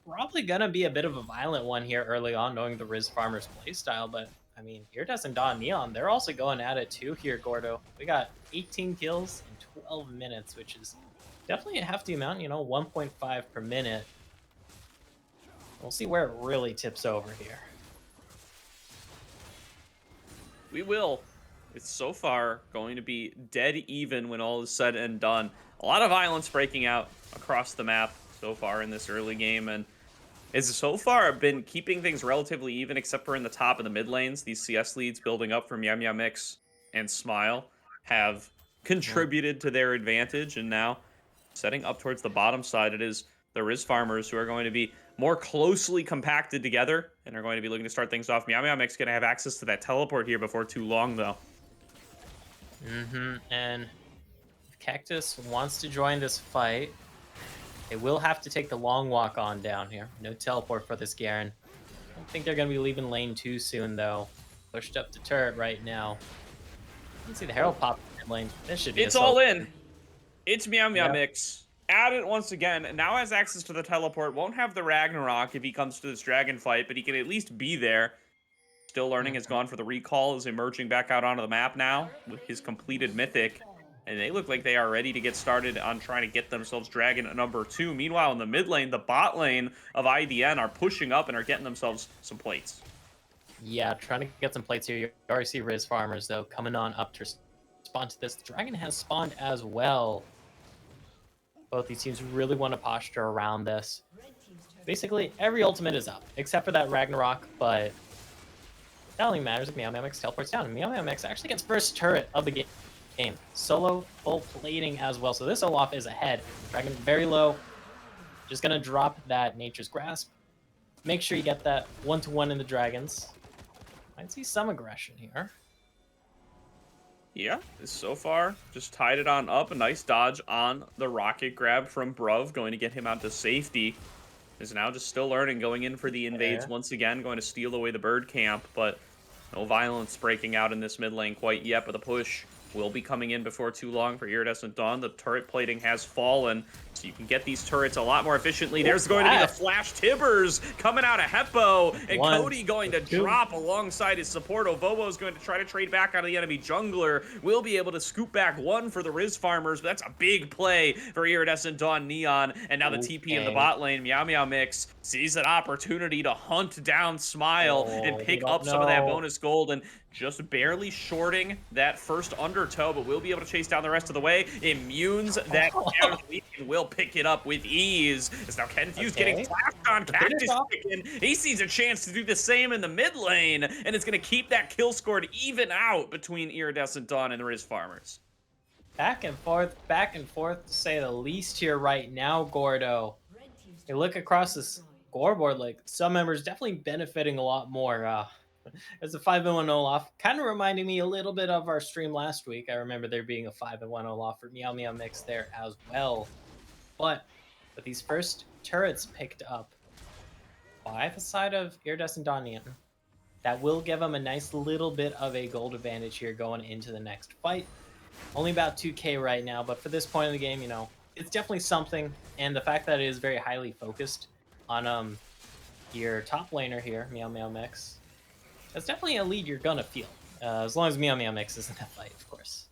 probably going to be a bit of a violent one here early on, knowing the Rizz Farmers playstyle. But, I mean, Iridescent Dawn Neon, they're also going at it too here, Gordo. We got 18 kills in 12 minutes, which is definitely a hefty amount, you know, 1.5 per minute. We'll see where it really tips over here. We will. It's so far going to be dead even when all is said and done. A lot of violence breaking out across the map so far in this early game, and it's so far been keeping things relatively even, except for in the top and the mid lanes. These CS leads building up from Meow Meow Mix and Smile have contributed to their advantage, and now setting up towards the bottom side, it is the Rizz Farmers who are going to be more closely compacted together and are going to be looking to start things off. Meow Meow Mix going to have access to that teleport here before too long, though. And if Cactus wants to join this fight, they will have to take the long walk on down here. No teleport for this Garen. I don't think they're going to be leaving lane too soon, though. Pushed up the turret right now. You can see the Herald pop in lane. This should be It's all in. It's Meow Meow Mix. Add it once again. Now has access to the teleport. Won't have the Ragnarok if he comes to this dragon fight, but he can at least be there. Still Learning has gone for the recall, is emerging back out onto the map now with his completed mythic. And they look like they are ready to get started on trying to get themselves dragon number 2. Meanwhile, in the mid lane, the bot lane of IDN are pushing up and are getting themselves some plates. Yeah, trying to get some plates here. You already see Rizz Farmers, though, coming on up to respond to this. The dragon has spawned as well. Both these teams really want to posture around this. Basically, every ultimate is up, except for that Ragnarok, but that only matters if Meow Meow Mix teleports down. And Meow Meow Mix actually gets first turret of the game. Solo full plating as well. So this Olaf is ahead. Dragon very low. Just going to drop that Nature's Grasp. Make sure you get that 1-to-1 in the dragons. Might see some aggression here. Yeah, so far, just tied it on up. A nice dodge on the rocket grab from Bruv, going to get him out to safety. Is now just Still Learning, going in for the invades once again, going to steal away the bird camp, but no violence breaking out in this mid lane quite yet, but the push will be coming in before too long for Iridescent Dawn. The turret plating has fallen, so you can get these turrets a lot more efficiently. There's going to be the Flash Tibbers coming out of Heppo, and Cody going to drop alongside his support. Ovobo is going to try to trade back out of the enemy jungler. Will be able to scoop back one for the Rizz Farmers, but that's a big play for Iridescent Dawn Neon, and now the TP in the bot lane. Meow Meow Mix sees an opportunity to hunt down Smile and pick up some of that bonus gold, and just barely shorting that first undertow, but will be able to chase down the rest of the way. Immunes that and will pick it up with ease. As now Kenfuse getting flashed on. Cactus chicken. He sees a chance to do the same in the mid lane, and it's going to keep that kill score even out between Iridescent Dawn and the Rizz Farmers. Back and forth, to say the least here right now, Gordo. You look across this scoreboard, like some members definitely benefiting a lot more. It's a 5-1 Olaf, kind of reminding me a little bit of our stream last week. I remember there being a 5-1 Olaf for Meow Meow Mix there as well. But with these first turrets picked up by the side of Iridescent Dawn Neon, that will give them a nice little bit of a gold advantage here going into the next fight. Only about 2k right now, but for this point in the game, you know, it's definitely something. And the fact that it is very highly focused on your top laner here, Meow Meow Mix, that's definitely a lead you're gonna feel, as long as Meow Meow Mix is in that fight, of course.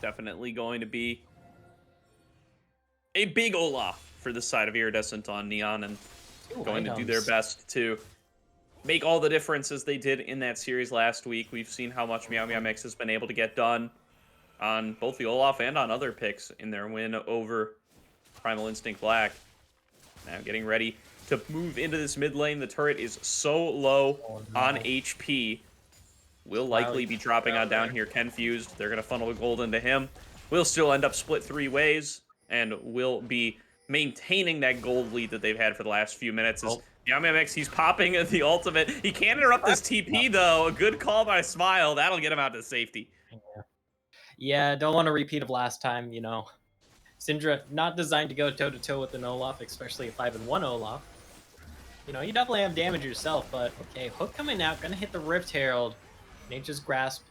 Definitely going to be a big Olaf for the side of Iridescent on Neon, and going to do their best to make all the differences they did in that series last week. We've seen how much Meow Meow Mix has been able to get done on both the Olaf and on other picks in their win over Primal Instinct Black. Now getting ready to move into this mid lane. The turret is so low Oh, on no. HP. Will Smiley likely be dropping on out down there. here. Confused. They're going to funnel the gold into him. Will still end up split 3 ways and will be maintaining that gold lead that they've had for the last few minutes. As Oh. YamiyaMix, he's popping the ultimate. He can't interrupt this TP, though. A good call by Smile. That'll get him out to safety. Yeah, don't want a repeat of last time, you know. Syndra not designed to go toe-to-toe with an Olaf, especially a 5-1 Olaf. You know, you definitely have damage yourself, but okay, Hook coming out, gonna hit the Rift Herald. Nature's Grasp.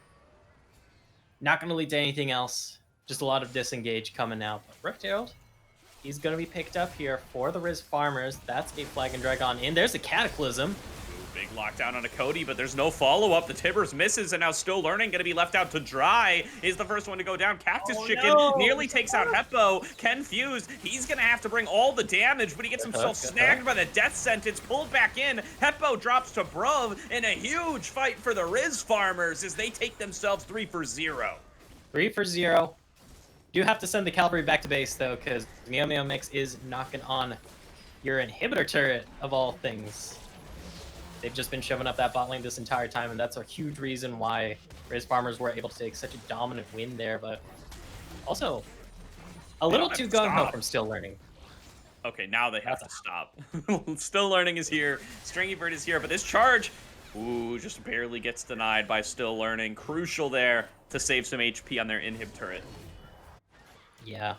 Not gonna lead to anything else. Just a lot of disengage coming out. But Rift Herald, he's gonna be picked up here for the Rizz farmers. That's a Flag and Dragon in. There's a Cataclysm. Big lockdown on a Cody, but there's no follow-up. The Tibbers misses, and now Still Learning going to be left out to dry. Is the first one to go down. Cactus Chicken nearly takes out Heppo. Confused. He's going to have to bring all the damage, but he gets himself snagged by the death sentence, pulled back in. Heppo drops to Bruv in a huge fight for the Rizz farmers as they take themselves 3 for 0. 3 for 0. Do have to send the cavalry back to base, though, because YamiyaMix is knocking on your inhibitor turret, of all things. They've just been shoving up that bot lane this entire time, and that's a huge reason why Rizz farmers were able to take such a dominant win there, but also a little too gung-ho from Still Learning. Okay, now they have to stop. Still Learning is here. Stringy Bird is here, but this charge, ooh, just barely gets denied by Still Learning. Crucial there to save some HP on their inhib turret. Yeah,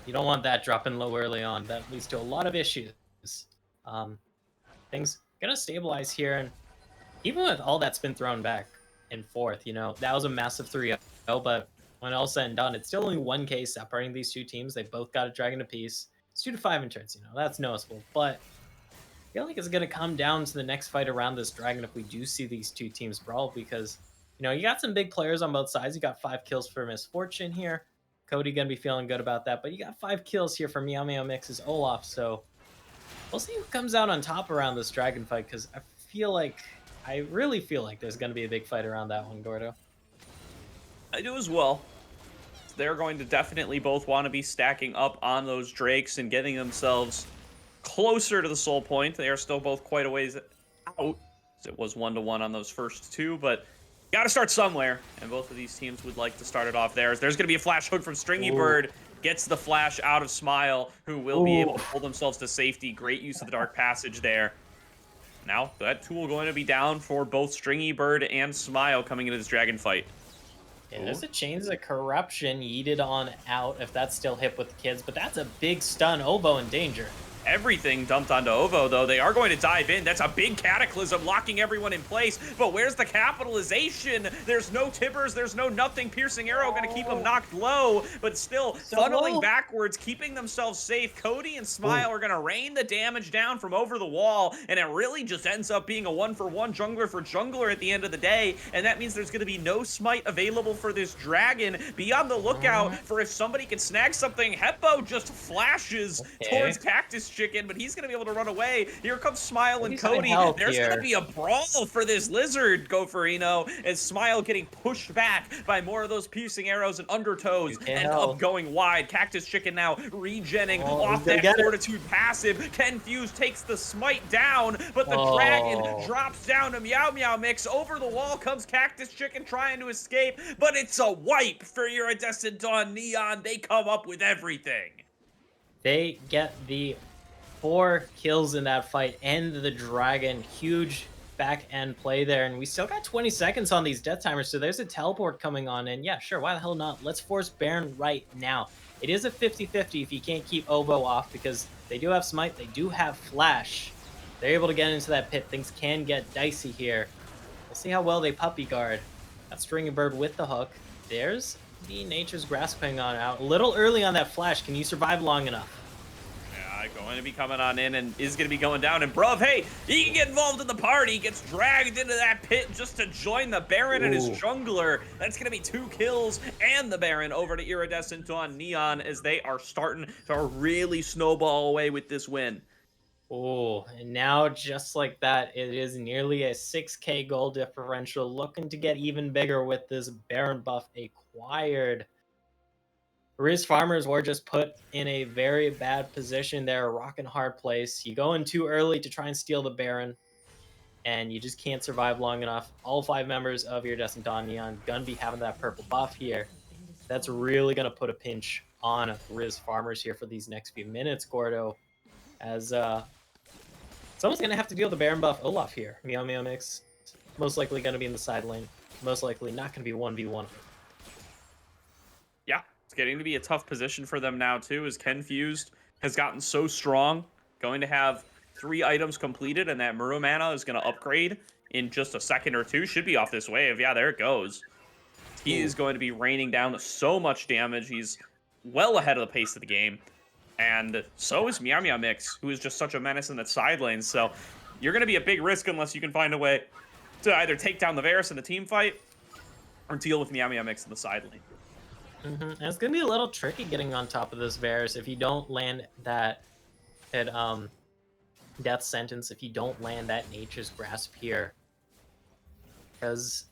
you don't want that dropping low early on. That leads to a lot of issues. Things gonna stabilize here, and even with all that's been thrown back and forth, you know, that was a massive 3-0, but when all said and done, it's still only 1K separating these two teams. They both got a dragon apiece. It's 2-5 in turns, you know, that's noticeable, but I feel like it's gonna come down to the next fight around this dragon if we do see these two teams brawl, because, you know, you got some big players on both sides. You got 5 kills for Misfortune here. Cody gonna be feeling good about that, but you got 5 kills here from YamiyaMix's Olaf, so we'll see who comes out on top around this dragon fight, because I really feel like there's going to be a big fight around that one, Gordo. I do as well. They're going to definitely both want to be stacking up on those Drakes and getting themselves closer to the soul point. They are still both quite a ways out. It was 1-1 on those first 2, but got to start somewhere, and both of these teams would like to start it off there. There's going to be a flash hook from Stringy Bird. Gets the flash out of Smile, who will be able to pull themselves to safety. Great use of the Dark Passage there. Now, that tool going to be down for both Stringy Bird and Smile coming into this dragon fight. Yeah, there's a Chains of Corruption yeeted on out if that's still hit with the kids, but that's a big stun. Ovo in danger. Everything dumped onto Ovo, though. They are going to dive in. That's a big Cataclysm, locking everyone in place. But where's the capitalization? There's no Tibbers. There's no nothing. Piercing Arrow going to keep them knocked low, but still funneling backwards, keeping themselves safe. Cody and Smile are going to rain the damage down from over the wall, and it really just ends up being a 1-for-1 jungler for jungler at the end of the day, and that means there's going to be no smite available for this dragon. Be on the lookout for if somebody can snag something. Heppo just flashes towards Cactus Chicken, but he's going to be able to run away. Here comes Smile and Cody. There's going to be a brawl for this lizard, Goferino, as Smile getting pushed back by more of those piercing arrows and undertows, and up going wide. Cactus Chicken now regenning off that Fortitude passive. Confused takes the smite down, but the dragon drops down to YamiyaMix. Over the wall comes Cactus Chicken trying to escape, but it's a wipe for Iridescent on Neon. They come up with everything. They get the 4 kills in that fight, and the dragon. Huge back end play there, and we still got 20 seconds on these death timers, so there's a teleport coming on, and yeah, sure, why the hell not? Let's force Baron right now. It is a 50-50 if you can't keep Ovo off, because they do have smite, they do have flash. They're able to get into that pit. Things can get dicey here. We'll see how well they puppy guard. That Stringy Bird with the hook. There's the Nature's Grasping on out. A little early on that flash. Can you survive long enough? Going to be coming on in and is going to be going down. And Bruv, hey, he can get involved in the party. Gets dragged into that pit just to join the Baron and his jungler. That's going to be 2 kills and the Baron over to Iridescent on Neon as they are starting to really snowball away with this win. Oh, and now just like that, it is nearly a 6K goal differential, looking to get even bigger with this Baron buff acquired. Rizz farmers were just put in a very bad position there, a rock and hard place. You go in too early to try and steal the Baron, and you just can't survive long enough. All 5 members of Iridescent Dawn Neon gonna be having that purple buff here. That's really gonna put a pinch on Rizz farmers here for these next few minutes, Gordo, as someone's gonna have to deal with the Baron buff Olaf here. Meow Meow Mix, most likely gonna be in the side lane. Most likely not gonna be 1v1. Yeah, it's getting to be a tough position for them now too, as Confused has gotten so strong. Going to have 3 items completed, and that Muru mana is going to upgrade in just a second or two. Should be off this wave. Yeah, there it goes. He is going to be raining down so much damage. He's well ahead of the pace of the game. And so is Meow Meow Mix, who is just such a menace in the side lane. So you're going to be a big risk unless you can find a way to either take down the Varus in the team fight or deal with Meow Meow Mix in the side lane. And it's gonna be a little tricky getting on top of this Varus if you don't land that death sentence, if you don't land that Nature's Grasp here. Because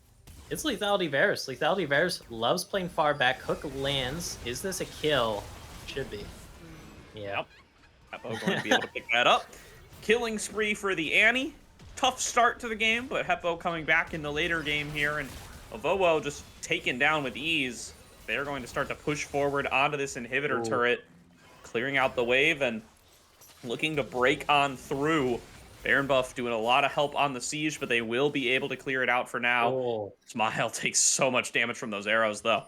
it's Lethality Varus. Lethality Varus loves playing far back. Hook lands. Is this a kill? Should be. Yeah. Yep. Heppo going to be able to pick that up. Killing spree for the Annie. Tough start to the game, but Heppo coming back in the later game here, and Avowo just taken down with ease. They're going to start to push forward onto this inhibitor turret, clearing out the wave and looking to break on through. Baron buff doing a lot of help on the siege, but they will be able to clear it out for now. Smile takes so much damage from those arrows, though.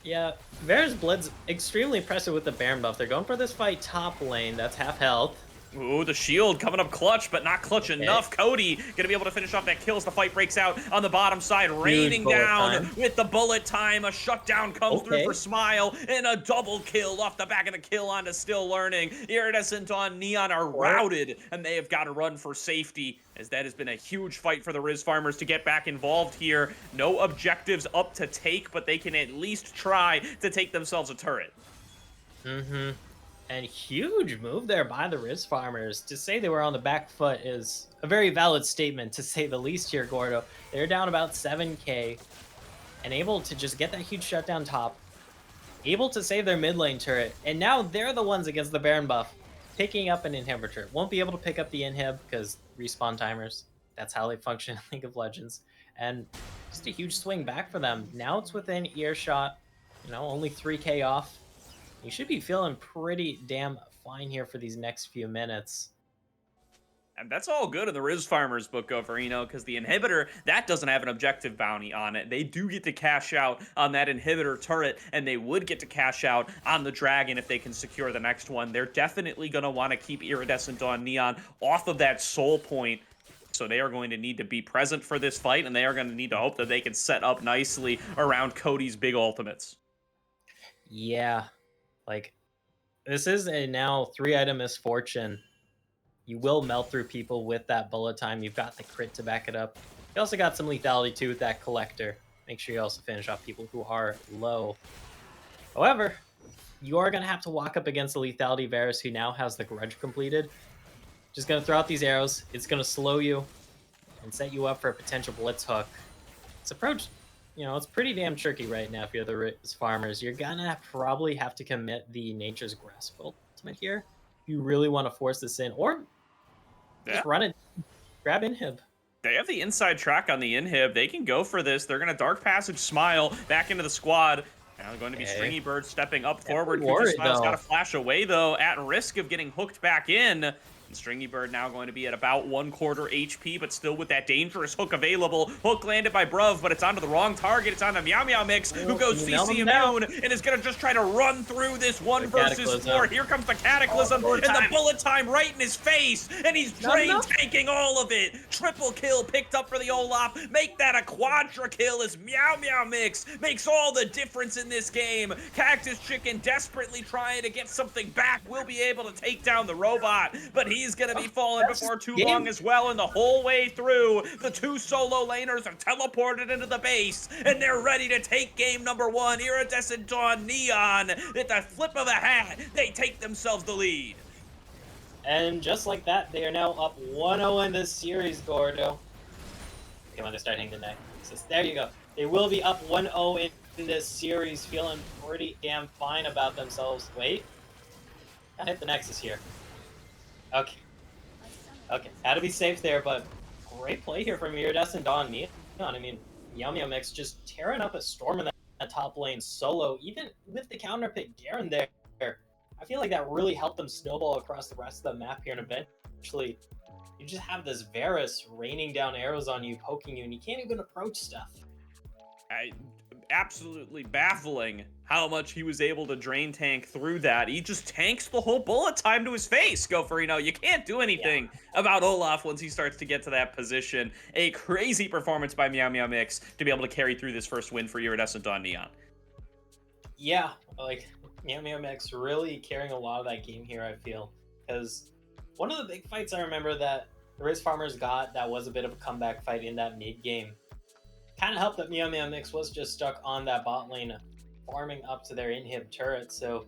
Yeah, Varus Blood's extremely impressive with the Baron buff. They're going for this fight top lane. That's half health. Ooh, the shield coming up clutch, but not clutch enough. Cody gonna be able to finish off that kill as the fight breaks out on the bottom side. Raining down with the bullet time. A shutdown comes through for Smile, and a double kill off the back of the kill onto Still Learning. Iridescent on Neon are routed, and they have got to run for safety, as that has been a huge fight for the Rizz farmers to get back involved here. No objectives up to take, but they can at least try to take themselves a turret. And huge move there by the Rizz farmers. To say they were on the back foot is a very valid statement, to say the least here, Gordo. They're down about 7k and able to just get that huge shutdown top, able to save their mid lane turret, and now they're the ones against the Baron buff, picking up an inhibitor. Won't be able to pick up the inhib because respawn timers. That's how they function in League of Legends. And just a huge swing back for them. Now it's within earshot, only 3k off. You should be feeling pretty damn fine here for these next few minutes. And that's all good in the Rizz farmers book over, because the inhibitor, that doesn't have an objective bounty on it. They do get to cash out on that inhibitor turret, and they would get to cash out on the dragon if they can secure the next one. They're definitely going to want to keep Iridescent on Neon off of that soul point. So they are going to need to be present for this fight, and they are going to need to hope that they can set up nicely around Cody's big ultimates. Yeah. This is a now 3-item misfortune. You will melt through people with that bullet time. You've got the crit to back it up. You also got some lethality too with that collector. Make sure you also finish off people who are low. However, you are going to have to walk up against the lethality Varus, who now has the grudge completed. Just going to throw out these arrows. It's going to slow you and set you up for a potential blitz hook. This approach, it's pretty damn tricky right now if you're the Rizz farmers. You're gonna probably have to commit the Nature's Grasp ultimate here if you really want to force this in, or just run it, grab inhib. They have the inside track on the inhib. They can go for this. They're gonna Dark Passage Smile back into the squad. Now going to be Stringy Bird stepping up forward. Smile's got to flash away though, at risk of getting hooked back in. And Stringy Bird now going to be at about 1/4 HP, but still with that dangerous hook available. Hook landed by Bruv, but it's onto the wrong target. It's on the Meow Meow Mix, who goes CC immune and is going to just try to run through this 1 versus 4. Here comes the Cataclysm, and the bullet time right in his face, and he's drain tanking all of it. Triple kill picked up for the Olaf. Make that a quadra kill as Meow Meow Mix makes all the difference in this game. Cactus Chicken desperately trying to get something back. Will be able to take down the robot, but he's going to be falling before too long as well, and the whole way through, the 2 solo laners are teleported into the base, and they're ready to take game number 1. Iridescent Dawn Neon, at the flip of a hat, they take themselves the lead. And just like that, they are now up 1-0 in this series, Gordo. Come on, they're starting tonight. So there you go. They will be up 1-0 in this series feeling pretty damn fine about themselves. Wait, I hit the Nexus here. Okay, okay, had to be safe there, but great play here from Iridescent Dawn Neon. I mean, Meow Meow Mix just tearing up a storm in that top lane solo, even with the counter pick Garen there. I feel like that really helped them snowball across the rest of the map here, and eventually you just have this Varus raining down arrows on you, poking you, and you can't even approach stuff. Absolutely baffling how much he was able to drain tank through that. He just tanks the whole bullet time to his face, Goferino. You can't do anything about Olaf once he starts to get to that position. A crazy performance by Meow Meow Mix to be able to carry through this first win for Iridescent Dawn Neon. Yeah, like Meow Meow Mix really carrying a lot of that game here, I feel. Because one of the big fights I remember that the Rizz Farmers got that was a bit of a comeback fight in that mid game kind of helped that Meow Meow Mix was just stuck on that bot lane, farming up to their inhib turret. So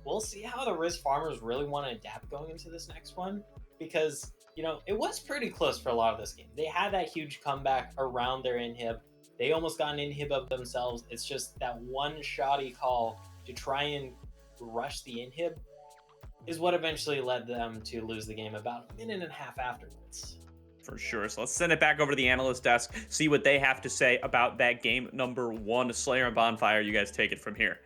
we'll see how the Rizz Farmers really want to adapt going into this next one, because, you know, it was pretty close for a lot of this game. They had that huge comeback around their inhib. They almost got an inhib of themselves. It's just that one shoddy call to try and rush the inhib is what eventually led them to lose the game about a minute and a half afterwards. For sure. So let's send it back over to the analyst desk, see what they have to say about that game number 1, Slayer and Bonfire. You guys take it from here.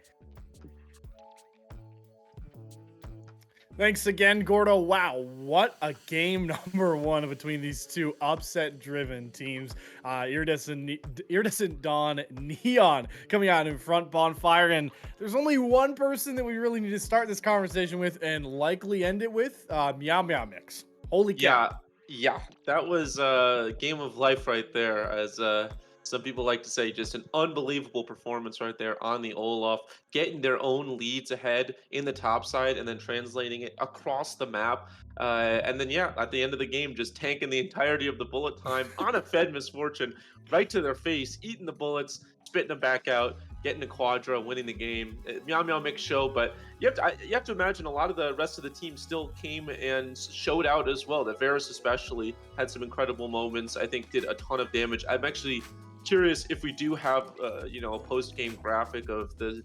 Thanks again, Gordo. Wow, what a game number 1 between these two upset-driven teams. Iridescent Dawn Neon coming out in front, Bonfire, and there's only one person that we really need to start this conversation with and likely end it with, Meow Meow Mix. Holy cow. Yeah, that was a game of life right there, as some people like to say. Just an unbelievable performance right there on the Olaf, getting their own leads ahead in the top side and then translating it across the map. And then, yeah, at the end of the game, just tanking the entirety of the bullet time on a Fed Misfortune right to their face, eating the bullets, spitting them back out, getting the quadra, winning the game. Meow Meow Mix show, but you have to imagine a lot of the rest of the team still came and showed out as well. That Varus especially had some incredible moments. I think did a ton of damage. I'm actually curious if we do have a post-game graphic of the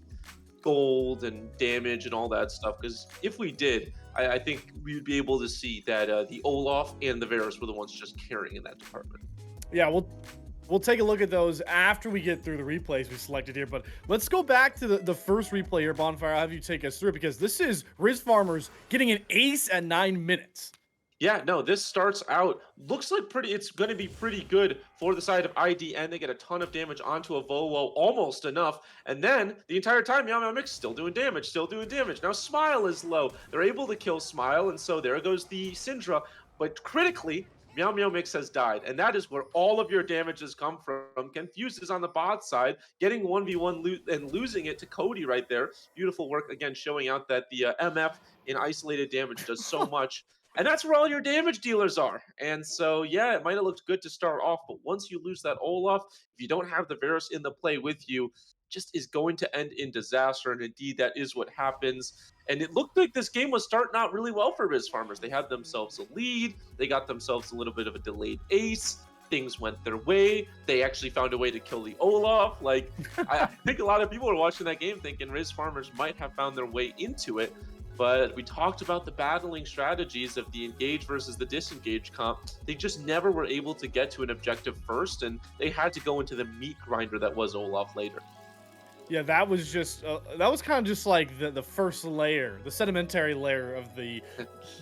gold and damage and all that stuff, because if we did, I think we would be able to see that the Olaf and the Varus were the ones just carrying in that department. Yeah, we'll take a look at those after we get through the replays we selected here, but let's go back to the first replay here, Bonfire. I'll have you take us through, because this is Rizz Farmers getting an ace at 9 minutes. Yeah, no, this starts out, looks like it's going to be pretty good for the side of IDN. They get a ton of damage onto a Volo, almost enough. And then the entire time, Meow Meow Mix still doing damage. Now Smile is low. They're able to kill Smile, and so there goes the Syndra. But critically, Meow Meow Mix has died, and that is where all of your damages come from. Confused is on the bot side, getting 1v1 and losing it to Cody right there. Beautiful work, again, showing out that the MF in isolated damage does so much. And that's where all your damage dealers are. And so, yeah, it might have looked good to start off, but once you lose that Olaf, if you don't have the Varus in the play with you, just is going to end in disaster. And indeed, that is what happens. And it looked like this game was starting out really well for Rizz Farmers. They had themselves a lead. They got themselves a little bit of a delayed ace. Things went their way. They actually found a way to kill the Olaf. Like, I think a lot of people are watching that game thinking Rizz Farmers might have found their way into it. But we talked about the battling strategies of the engage versus the disengage comp. They just never were able to get to an objective first, and they had to go into the meat grinder that was Olaf later. Yeah, that was just that was kind of just like the first layer, the sedimentary layer of the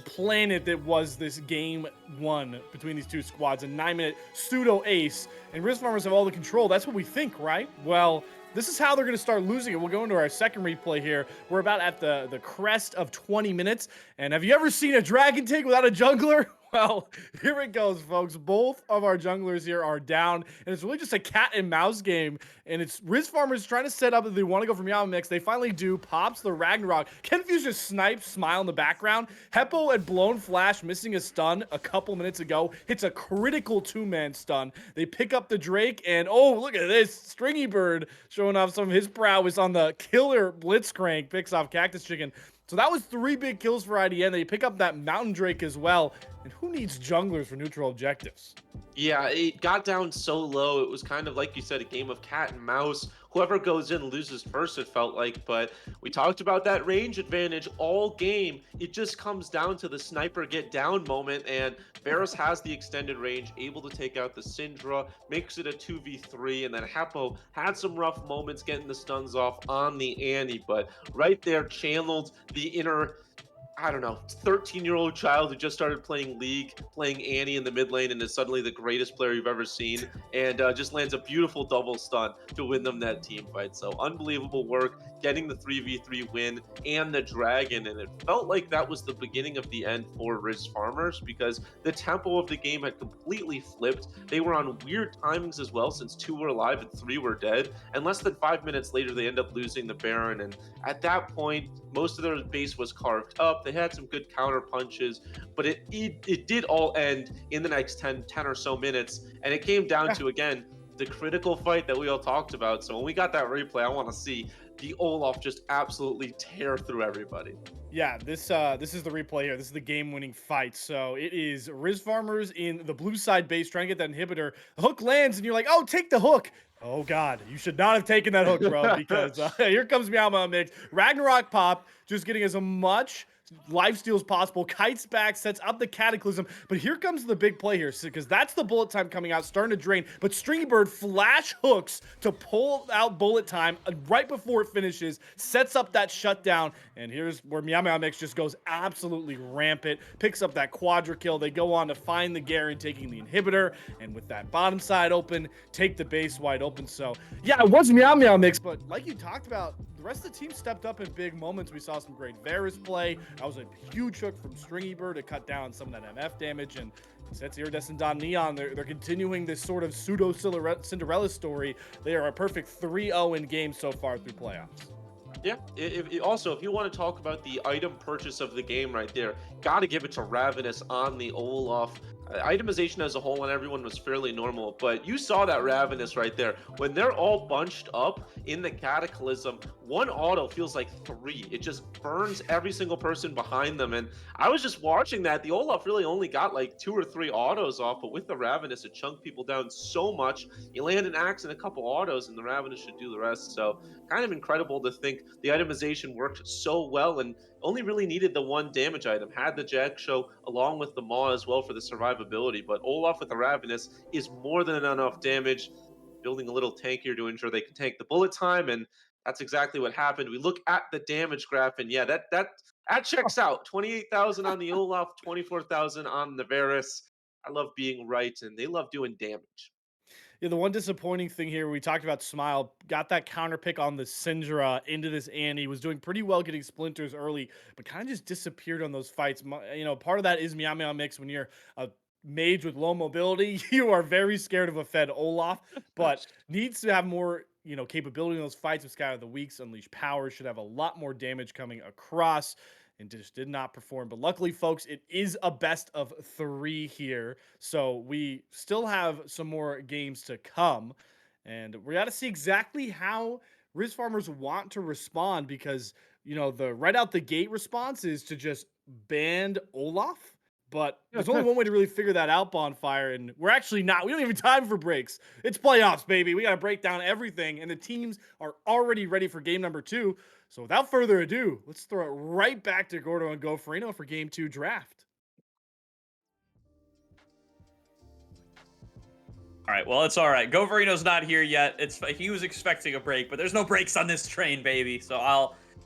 planet that was this game 1 between these two squads. A 9-minute pseudo ace, and Rizz Farmers have all the control. That's what we think, right? Well, this is how they're going to start losing it. We'll go into our second replay here. We're about at the crest of 20 minutes. And have you ever seen a dragon take without a jungler? Well, here it goes, folks. Both of our junglers here are down, and it's really just a cat and mouse game. And it's Rizz Farmers trying to set up that they want to go for Meow Mix. They finally do. Pops the Ragnarok. Kenfuse just snipes Smile in the background. Heppo had blown Flash, missing a stun a couple minutes ago. Hits a critical 2-man stun. They pick up the Drake, and oh, look at this. Stringy Bird showing off some of his prowess on the killer Blitzcrank. Picks off Cactus Chicken. So that was 3 big kills for IDN. They pick up that Mountain Drake as well. And who needs junglers for neutral objectives? Yeah, it got down so low. It was kind of, like you said, a game of cat and mouse. whoever goes in loses first, it felt like. But we talked about that range advantage all game. It just comes down to the sniper get down moment, and Varus has the extended range, able to take out the Syndra, makes it a 2v3, and then Heppo had some rough moments getting the stuns off on the Annie, but right there channeled the inner, I don't know, 13-year-old child who just started playing League, playing Annie in the mid lane, and is suddenly the greatest player you've ever seen, and just lands a beautiful double stun to win them that team fight. So unbelievable work, getting the 3v3 win and the dragon, and it felt like that was the beginning of the end for Rizz Farmers, because the tempo of the game had completely flipped. They were on weird timings as well, since 2 were alive and 3 were dead, and less than 5 minutes later they end up losing the Baron, and at that point, most of their base was carved up. They had some good counter punches, but it did all end in the next 10 or so minutes. And it came down to, again, the critical fight that we all talked about. So when we got that replay, I want to see the Olaf just absolutely tear through everybody. Yeah, this is the replay here. This is the game-winning fight. So it is Rizz Farmers in the blue side base trying to get that inhibitor. The hook lands, and you're like, oh, take the hook. Oh, God, you should not have taken that hook, bro, because here comes Meow Mix. Ragnarok pop, just getting as much lifesteal as possible. Kites back, sets up the Cataclysm, but here comes the big play here, because that's the bullet time coming out, starting to drain, but Stringy Bird flash hooks to pull out bullet time right before it finishes, sets up that shutdown, and here's where Meow Mix just goes absolutely rampant, picks up that quadra kill. They go on to find the Garen, taking the inhibitor, and with that bottom side open, take the base wide open. So yeah, it was Meow Mix, but like you talked about, the rest of the team stepped up in big moments. We saw some great Varus play. That was a huge hook from Stringy Bird to cut down some of that MF damage, and since Iridescent on Neon, they're continuing this sort of pseudo Cinderella story. They are a perfect 3-0 in games so far through playoffs. Yeah, also, if you want to talk about the item purchase of the game right there, got to give it to Ravenous on the Olaf. Itemization as a whole on everyone was fairly normal, but you saw that Ravenous right there. When they're all bunched up in the Cataclysm, one auto feels like 3. It just burns every single person behind them, and I was just watching that. The Olaf really only got like 2 or 3 autos off, but with the Ravenous, it chunked people down so much. You land an axe and a couple autos, and the Ravenous should do the rest, so kind of incredible to think the itemization worked so well and only really needed the 1 damage item. Had the Jack show along with the Maw as well for the survivability, but Olaf with the Ravenous is more than enough damage, building a little tank here to ensure they can tank the bullet time, and that's exactly what happened. We look at the damage graph, and yeah, that checks out. 28,000 on the Olaf, 24,000 on the Varus. I love being right, and they love doing damage. Yeah, the one disappointing thing here, we talked about Smile, got that counter pick on the Syndra into this Annie, was doing pretty well getting splinters early, but kind of just disappeared on those fights. Part of that is Meow Mix. When you're a mage with low mobility, you are very scared of a fed Olaf, but needs to have more, capability in those fights with Sky of the Weeks. Unleash Power should have a lot more damage coming across, and just did not perform. But luckily, folks, it is a best of 3 here. So we still have some more games to come. And we got to see exactly how Rizz Farmers want to respond, because, the right out the gate response is to just ban Olaf. But there's only one way to really figure that out, Bonfire, and we don't even have time for breaks. It's playoffs, baby. We got to break down everything, and the teams are already ready for game number 2. So without further ado, let's throw it right back to Gordo and Goferino for game 2 draft. All right, well, it's all right. Goverino's not here yet. He was expecting a break, but there's no breaks on this train, baby. So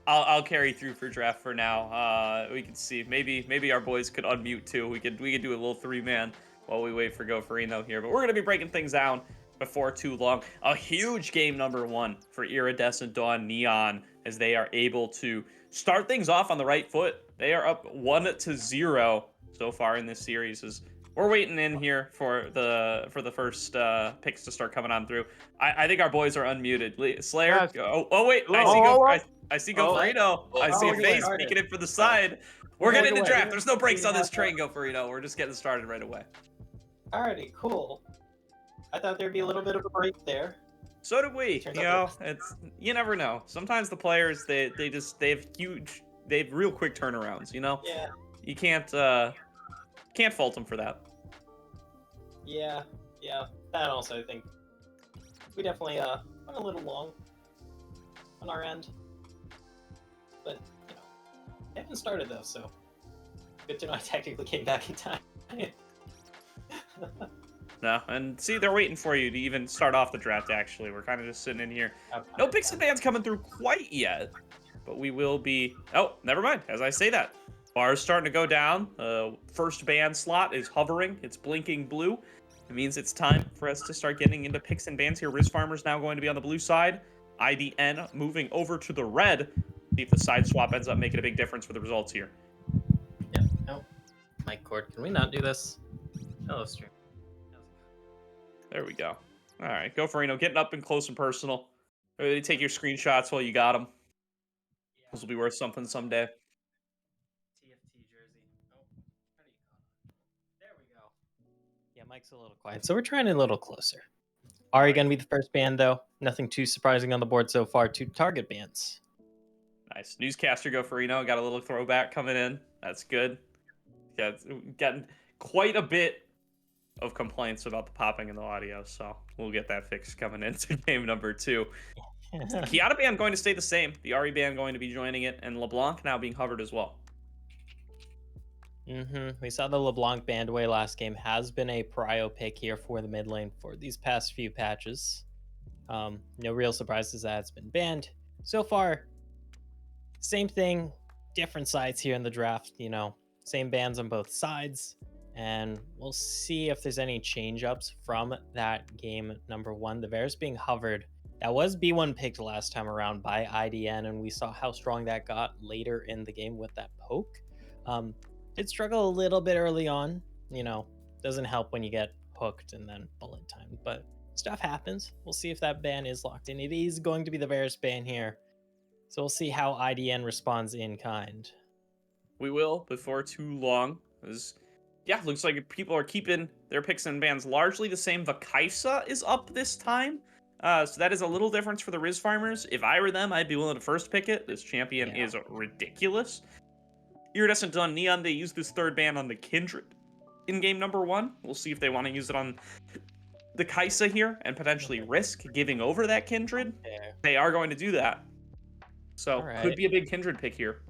I'll carry through for draft for now. We can see maybe our boys could unmute too. We could do a little 3-man while we wait for Goferino here. But we're gonna be breaking things down before too long. A huge game number 1 for Iridescent Dawn Neon, as they are able to start things off on the right foot. They are up 1-0 so far in this series, as we're waiting in here for the first picks to start coming on through. I think our boys are unmuted. Slayer. Yes. Oh wait, I see Goferino. I see a face peeking in for the side. We're getting into draft. There's no breaks on this train, Goferino. We're just getting started right away. Alrighty, cool. I thought there'd be a little bit of a break there. So did we. You never know. Sometimes the players they have real quick turnarounds. Yeah. You can't fault them for that. Yeah. That also, I think we definitely went a little long. on our end. But, you know, I haven't started though, so good to know I technically came back in time. No, and see, they're waiting for you to even start off the draft, actually. We're kind of just sitting in here. Okay. No picks and bans coming through quite yet, but we will be... Oh, never mind. As I say that, bar's starting to go down. First ban slot is hovering. It's blinking blue. It means it's time for us to start getting into picks and bans here. Rizz Farmer's now going to be on the blue side. IDN moving over to the red. See if the side swap ends up making a big difference for the results here. Yeah, no. Mic cord, can we not do this? Hello, stream. There we go. All right, go for Reno. Getting up and close and personal. Really take your screenshots while you got them. This will be worth something someday. TFT jersey. Oh, how do you call it? There we go. Yeah, Mike's a little quiet, so we're trying a little closer. Are you going to be the first ban, though? Nothing too surprising on the board so far. 2 target bans. Nice. Newscaster go for Reno. Got a little throwback coming in. That's good. Yeah, gotten quite a bit of complaints about the popping in the audio, so we'll get that fixed coming into game number 2. The Kiata band going to stay the same. The Ari band going to be joining it, and LeBlanc now being hovered as well. We saw the LeBlanc band away last game. Has been a prio pick here for the mid lane for these past few patches. No real surprises that it's been banned. So far, same thing, different sides here in the draft, you know, same bans on both sides. And we'll see if there's any change ups from that game number 1. The Varus being hovered. That was B1 picked last time around by IDN, and we saw how strong that got later in the game with that poke. Did struggle a little bit early on, you know, doesn't help when you get hooked and then bullet time, but stuff happens. We'll see if that ban is locked in. It is going to be the Varus ban here, so we'll see how IDN responds in kind. We will before too long. Yeah, looks like people are keeping their picks and bans largely the same. Vakaisa is up this time. So that is a little difference for the Rizz Farmers. If I were them, I'd be willing to first pick it. This champion is ridiculous. Iridescent on Neon, they used this third ban on the Kindred in game number 1. We'll see if they want to use it on the Kaisa here and potentially risk giving over that Kindred. They are going to do that. So could be a big Kindred pick here.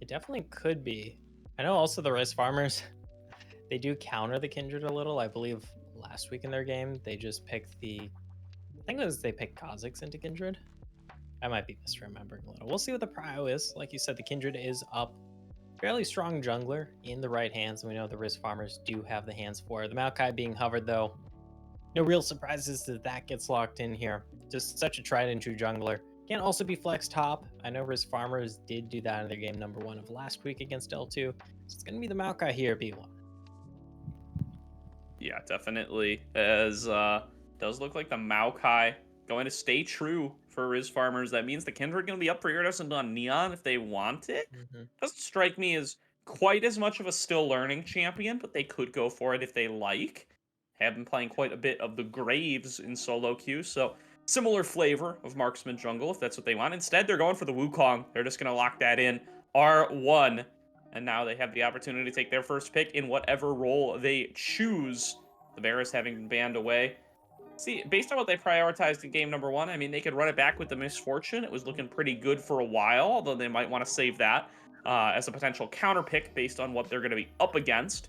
It definitely could be. I know also the Rizz Farmers, they do counter the Kindred a little. I believe last week in their game, they just picked I think it was they picked Kha'Zix into Kindred. I might be misremembering a little. We'll see what the prio is. Like you said, the Kindred is up. Fairly strong jungler in the right hands, and we know the Rizz Farmers do have the hands for it. The Maokai being hovered, though, no real surprises that gets locked in here. Just such a tried and true jungler. Can also be flex top. I know Rizz Farmers did do that in their game number 1 of last week against L2. So it's going to be the Maokai here, B1. Yeah, definitely. As does look like the Maokai going to stay true for Rizz Farmers. That means the Kindred going to be up for Iridescent on Neon if they want it. Doesn't strike me as quite as much of a still learning champion, but they could go for it if they like. Have been playing quite a bit of the Graves in solo queue, so similar flavor of Marksman Jungle if that's what they want. Instead, they're going for the Wukong. They're just going to lock that in. R1. And now they have the opportunity to take their first pick in whatever role they choose. The Varus having been banned away. See, based on what they prioritized in game number 1, I mean, they could run it back with the Misfortune. It was looking pretty good for a while, although they might want to save that as a potential counter pick based on what they're going to be up against.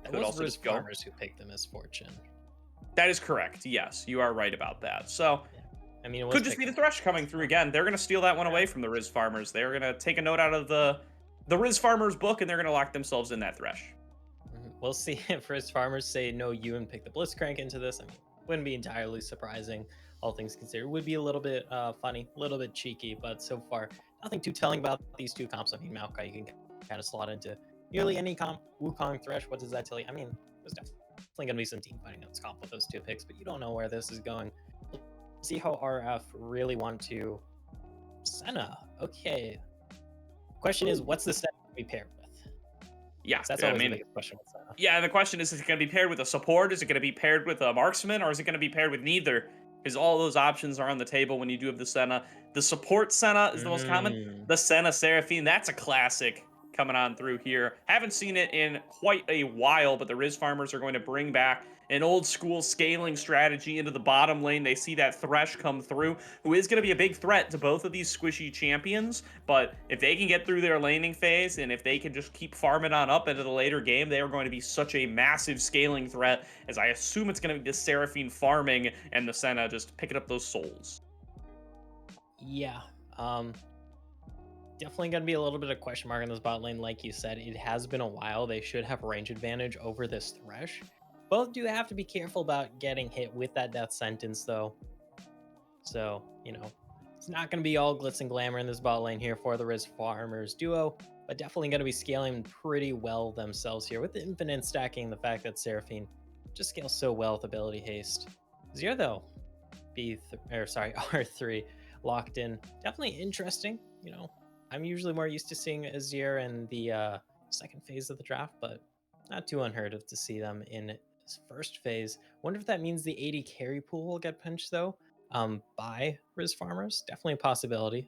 It was Rizz Farmers who picked the Misfortune. That is correct. Yes, you are right about that. So, I mean, it could just be the Thresh coming through again. They're going to steal that one away from the Rizz Farmers. They're going to take a note out of the Rizz Farmers book, and they're going to lock themselves in that Thresh. We'll see if Rizz Farmers say no you and pick the Blitzcrank into this. I mean, wouldn't be entirely surprising, all things considered. Would be a little bit funny, a little bit cheeky, but so far, nothing too telling about these two comps. I mean, Maokai, you can kind of slot into nearly any comp. Wukong, Thresh, what does that tell you? I mean, there's definitely going to be some team fighting that's comp with those 2 picks, but you don't know where this is going. We'll see how RF really want to... Senna, okay. Question is, what's the step to be paired with? Yeah, That's always the biggest question with Senna. Yeah, and the question is it going to be paired with a support? Is it going to be paired with a marksman? Or is it going to be paired with neither? Because all those options are on the table when you do have the Senna. The support Senna is the most common. The Senna Seraphine, that's a classic coming on through here. Haven't seen it in quite a while, but the Rizz farmers are going to bring back an old school scaling strategy into the bottom lane. They see that Thresh come through, who is going to be a big threat to both of these squishy champions. But if they can get through their laning phase, and if they can just keep farming on up into the later game, they are going to be such a massive scaling threat, as I assume it's going to be the Seraphine farming and the Senna just picking up those souls. Yeah. Definitely going to be a little bit of question mark in this bot lane. Like you said, it has been a while. They should have range advantage over this Thresh. Both do have to be careful about getting hit with that death sentence, though. So, it's not going to be all glitz and glamour in this bot lane here for the Rizz farmers duo, but definitely going to be scaling pretty well themselves here with the infinite stacking, the fact that Seraphine just scales so well with ability haste. Zero, though, R3 locked in. Definitely interesting, I'm usually more used to seeing Azir in the second phase of the draft, but not too unheard of to see them in his first phase. Wonder if that means the 80 carry pool will get pinched, though, by Rizz farmers. Definitely a possibility.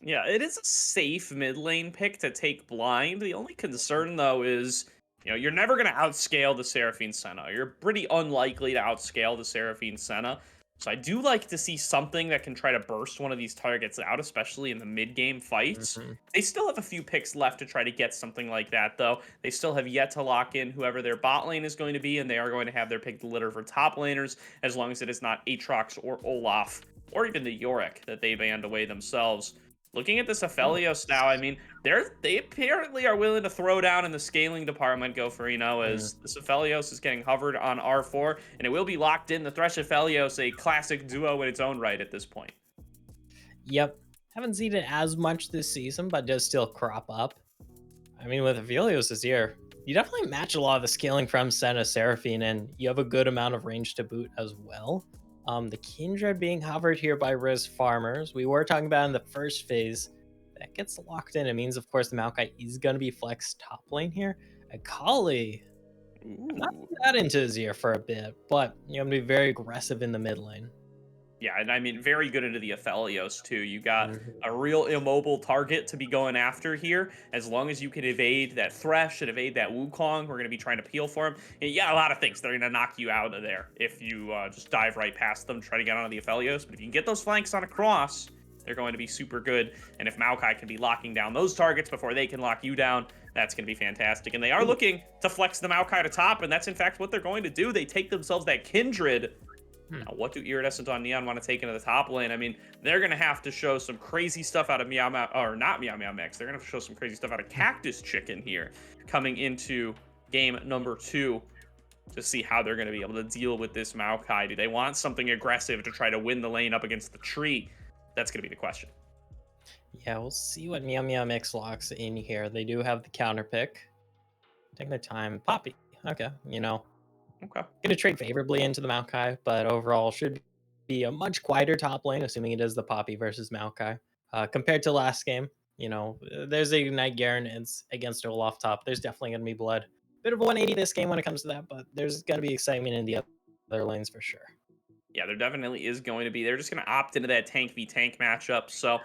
Yeah, it is a safe mid lane pick to take blind. The only concern, though, is you're never going to outscale the Seraphine Senna. You're pretty unlikely to outscale the Seraphine Senna. So I do like to see something that can try to burst one of these targets out, especially in the mid-game fights. They still have a few picks left to try to get something like that, though. They still have yet to lock in whoever their bot lane is going to be, and they are going to have their pick to litter for top laners, as long as it is not Aatrox or Olaf, or even the Yorick that they banned away themselves. Looking at this Aphelios now, I mean, they apparently are willing to throw down in the scaling department, Gofrino, as this Aphelios is getting hovered on R4, and it will be locked in. The Thresh Aphelios, a classic duo in its own right at this point. Yep. Haven't seen it as much this season, but does still crop up. I mean, with Aphelios this year, you definitely match a lot of the scaling from Senna Seraphine, and you have a good amount of range to boot as well. The Kindred being hovered here by Rizz farmers. We were talking about in the first phase. That gets locked in. It means, of course, the Maokai is going to be flex top lane here. Akali, not that into Azir for a bit, but you're going to be very aggressive in the mid lane. Yeah, and I mean, very good into the Aphelios, too. You got a real immobile target to be going after here. As long as you can evade that Thresh and evade that Wukong, we're going to be trying to peel for him. And you got a lot of things that are going to knock you out of there if you just dive right past them, try to get onto the Aphelios. But if you can get those flanks on a cross, they're going to be super good. And if Maokai can be locking down those targets before they can lock you down, that's going to be fantastic. And they are looking to flex the Maokai to top, and that's in fact what they're going to do. They take themselves that Kindred. Now, what do Iridescent on Neon want to take into the top lane? I mean, they're going to have to show some crazy stuff out of Meow Meow, or not Meow Meow Mix. They're going to have to show some crazy stuff out of Cactus Chicken here coming into game number 2 to see how they're going to be able to deal with this Maokai. Do they want something aggressive to try to win the lane up against the tree? That's going to be the question. Yeah, we'll see what Meow Meow Mix locks in here. They do have the counter pick. Take their time. Poppy. Okay, Okay. Going to trade favorably into the Maokai, but overall should be a much quieter top lane, assuming it is the Poppy versus Maokai. Compared to last game, there's a Ignite Garen against Olaf top. There's definitely going to be blood. Bit of a 180 this game when it comes to that, but there's going to be excitement in the other lanes for sure. Yeah, there definitely is going to be. They're just going to opt into that tank v tank matchup, so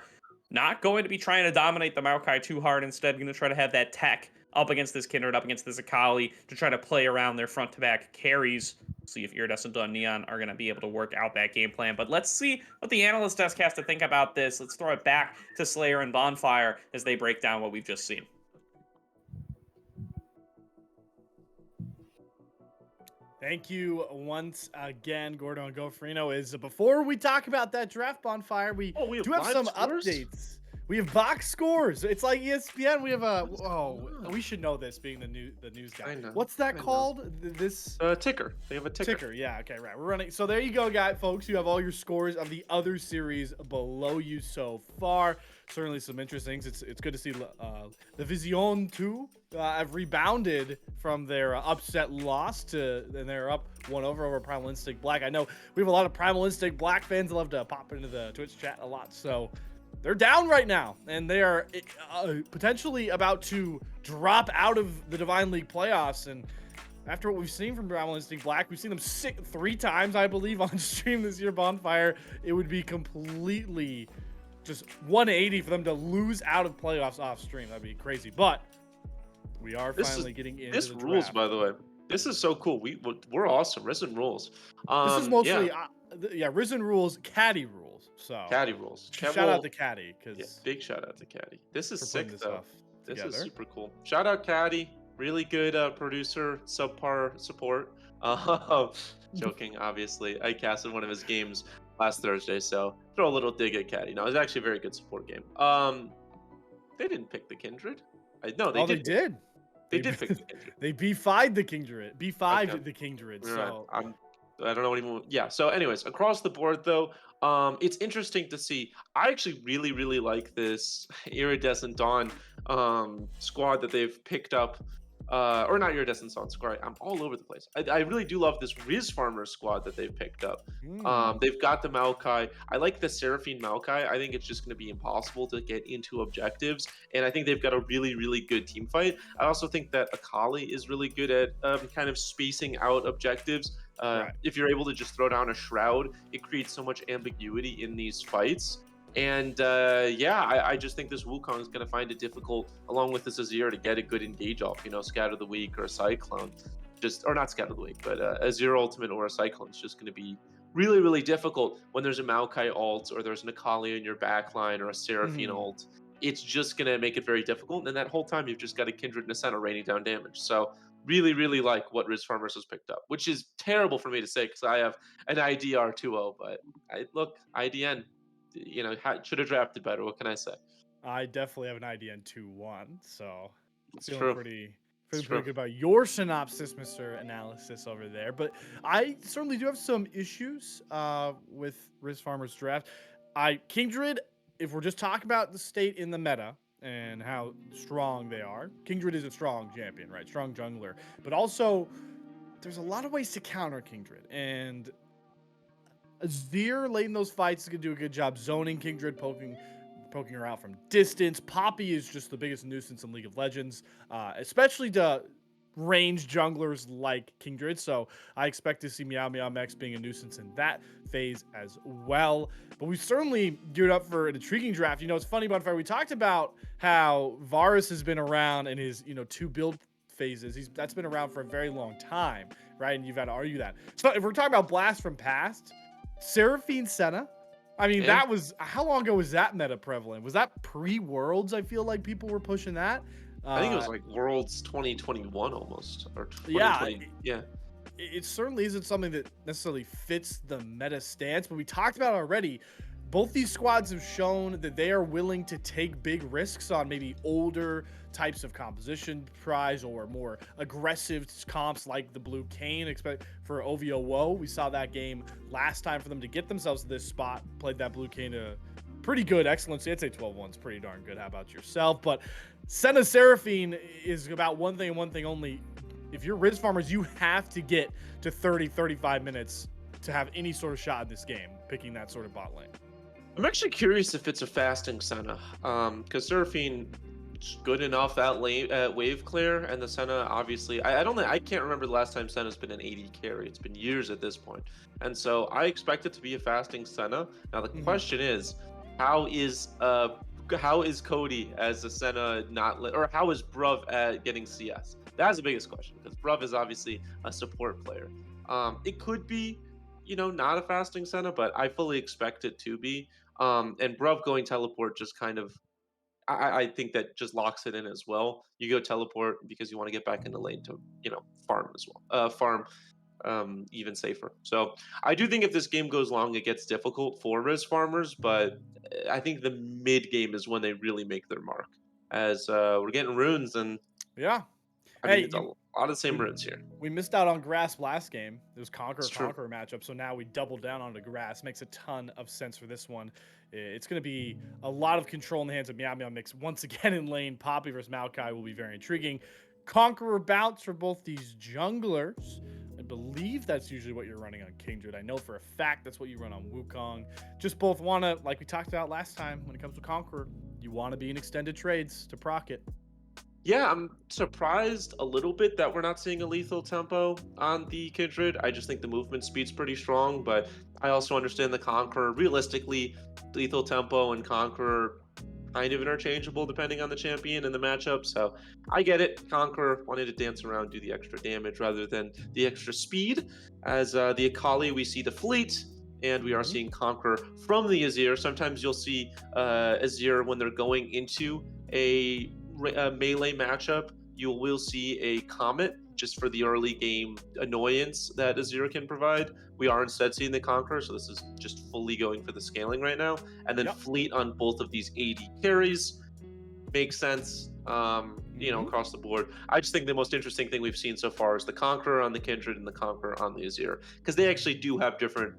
not going to be trying to dominate the Maokai too hard. Instead, going to try to have that tech up against this Kindred, up against this Akali, to try to play around their front-to-back carries. See if Iridescent on Neon are going to be able to work out that game plan. But let's see what the analyst desk has to think about this. Let's throw it back to Slayer and Bonfire as they break down what we've just seen. Thank you once again, Gordon Gofrino. Before we talk about that draft, Bonfire, we do have some updates. We have box scores. It's like ESPN. We have we should know this, being the news guy. I know. What's that called? This ticker. They have a ticker. Yeah. Okay. Right. We're running. So there you go, guys, folks. You have all your scores of the other series below you so far. Certainly some interesting things. It's good to see the Vision 2 have rebounded from their upset loss and they're up 1-0 over Primal Instinct Black. I know we have a lot of Primal Instinct Black fans that love to pop into the Twitch chat a lot. So they're down right now, and they are potentially about to drop out of the Divine League playoffs. And after what we've seen from Primal Instinct Black, we've seen them 3 times, I believe, on stream this year, Bonfire. It would be completely just 180 for them to lose out of playoffs off stream. That'd be crazy. But we are This is finally getting into this the rules, draft. by the way. This is so cool. We're awesome. Risen rules. This is Yeah, mostly, yeah, Risen rules, Caddy rules. So caddy rules. shout out to Caddy Yeah, because big shout out to Caddy. This is for putting sick this though. stuff This is together. super cool. Shout out Caddy. Really good producer, subpar support. Uh, joking, obviously. I casted one of his games last Thursday, so throw a little dig at Caddy. No, it was actually a very good support game. They didn't pick the Kindred. No, they Oh, they did. did. They did pick the Kindred. They B5'd the Kindred. B5'd Okay. the Kindred. Right. So I don't know anymore. Yeah. So, anyways, across the board, though, it's interesting to see. I actually really, really like this Iridescent Dawn squad that they've picked up. Or not Iridescent Dawn squad. I'm all over the place. I really do love this Rizz Farmer squad that they've picked up. They've got the Maokai. I like the Seraphine Maokai. I think it's just going to be impossible to get into objectives, and I think they've got a really, really good team fight. I also think that Akali is really good at kind of spacing out objectives. Right. If you're able to just throw down a shroud, it creates so much ambiguity in these fights. And I just think this Wukong is going to find it difficult, along with this Azir, to get a good engage off. Scatter the Weak or a Cyclone, or not Scatter the Weak, but Azir Ultimate or a Cyclone is just going to be really, really difficult when there's a Maokai ult or there's an Akali in your backline or a Seraphine ult. It's just going to make it very difficult. And that whole time, you've just got a Kindred and a Senna raining down damage. So really, really like what Rizz Farmers has picked up, which is terrible for me to say because I have an IDR 2-0, but look, IDN, should have drafted better. What can I say? I definitely have an idea in 2-1, so It's feeling true. pretty It's good about your synopsis, Mr. Analysis over there. But I certainly do have some issues with Rizz Farmer's draft. Kindred, if we're just talking about the state in the meta and how strong they are, Kindred is a strong champion, right? Strong jungler. But also, there's a lot of ways to counter Kindred, and Azir late in those fights is gonna do a good job zoning Kindred, poking her out from distance. Poppy is just the biggest nuisance in League of Legends, especially to range junglers like Kindred. So I expect to see Meow Meow Mech being a nuisance in that phase as well. But we certainly geared up for an intriguing draft. It's funny, Bonfire. We talked about how Varus has been around in his 2 build phases. That's been around for a very long time, right? And you've got to argue that. So if we're talking about Blast from Past, Seraphine Senna. I mean, that was, how long ago was that meta prevalent? Was that pre-Worlds? I feel like people were pushing that. I think it was like Worlds 2021 almost, or 2020. Yeah. It certainly isn't something that necessarily fits the meta stance, but we talked about it already. Both these squads have shown that they are willing to take big risks on maybe older types of composition prize or more aggressive comps like the Blue Cane. Expect for OVO Woe, we saw that game last time for them to get themselves to this spot. Played that Blue Cane to pretty good excellency. I'd say 12-1's pretty darn good. How about yourself? But Senna Seraphine is about one thing and one thing only. If you're Rizz Farmers, you have to get to 30-35 minutes to have any sort of shot in this game, picking that sort of bot lane. I'm actually curious if it's a fasting Senna, because Seraphine is good enough at wave clear, and the Senna obviously, I can't remember the last time Senna's been an 80 carry. It's been years at this point, and so I expect it to be a fasting Senna. Now the question is, how is Cody as a Senna or how is Bruv at getting CS? That's the biggest question because Bruv is obviously a support player. It could be, not a fasting Senna, but I fully expect it to be. And Bruv going teleport just kind of, I think that just locks it in as well. You go teleport because you want to get back in the lane to, farm as well. Farm even safer. So I do think if this game goes long, it gets difficult for Rizz Farmers, but I think the mid game is when they really make their mark. As we're getting runes, and yeah, I mean, it's a lot of the same runes here. We missed out on Grasp last game. It was Conqueror It's true. matchup, so now we doubled down onto Grass. Makes a ton of sense for this one. It's going to be a lot of control in the hands of Meow Meow Mix once again in lane. Poppy versus Maokai will be very intriguing. Conqueror bouts for both these junglers. I believe that's usually what you're running on Kindred. I know for a fact that's what you run on Wukong. Just both want to, like we talked about last time, when it comes to Conqueror, you want to be in extended trades to proc it. Yeah, I'm surprised a little bit that we're not seeing a lethal tempo on the Kindred. I just think the movement speed's pretty strong, but I also understand the Conqueror. Realistically, lethal tempo and Conqueror kind of interchangeable depending on the champion and the matchup. So I get it. Conqueror wanted to dance around, do the extra damage rather than the extra speed. As the Akali, we see the fleet. And we are Mhm. seeing Conqueror from the Azir. Sometimes you'll see Azir when they're going into a melee matchup, you will see a Comet just for the early game annoyance that Azir can provide. We are instead seeing the Conqueror, so this is just fully going for the scaling right now. And then Yep. Fleet on both of these AD carries makes sense, Hmm. across the board. I just think the most interesting thing we've seen so far is the Conqueror on the Kindred and the Conqueror on the Azir, because they actually do have different,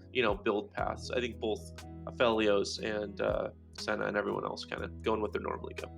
build paths. I think both Aphelios and Senna and everyone else kind of going what they normally go.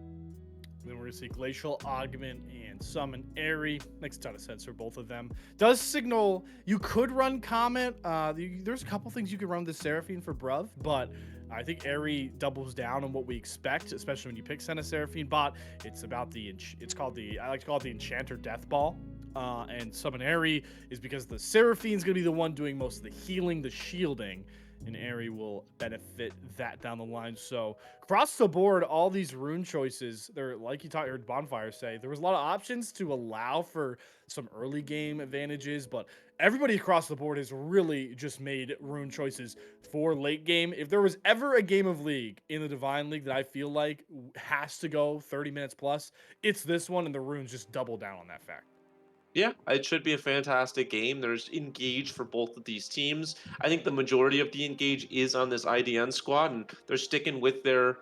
Then we're gonna see Glacial Augment and Summon Airy. Makes a ton of sense for both of them. Does signal you could run Comet. There's a couple things you could run the Seraphine for Bruv, but I think Airy doubles down on what we expect, especially when you pick Senna Seraphine bot. It's about it's called I like to call it the Enchanter Death Ball. And Summon Airy is because the Seraphine's gonna be the one doing most of the healing, the shielding, and Airy will benefit that down the line. So across the board, all these rune choices, they're like you heard Bonfire say, there was a lot of options to allow for some early game advantages, but everybody across the board has really just made rune choices for late game. If there was ever a game of League in the Divine League that I feel like has to go 30 minutes plus, it's this one, and the runes just double down on that fact. Yeah, it should be a fantastic game. There's engage for both of these teams. I think the majority of the engage is on this IDN squad, and they're sticking with their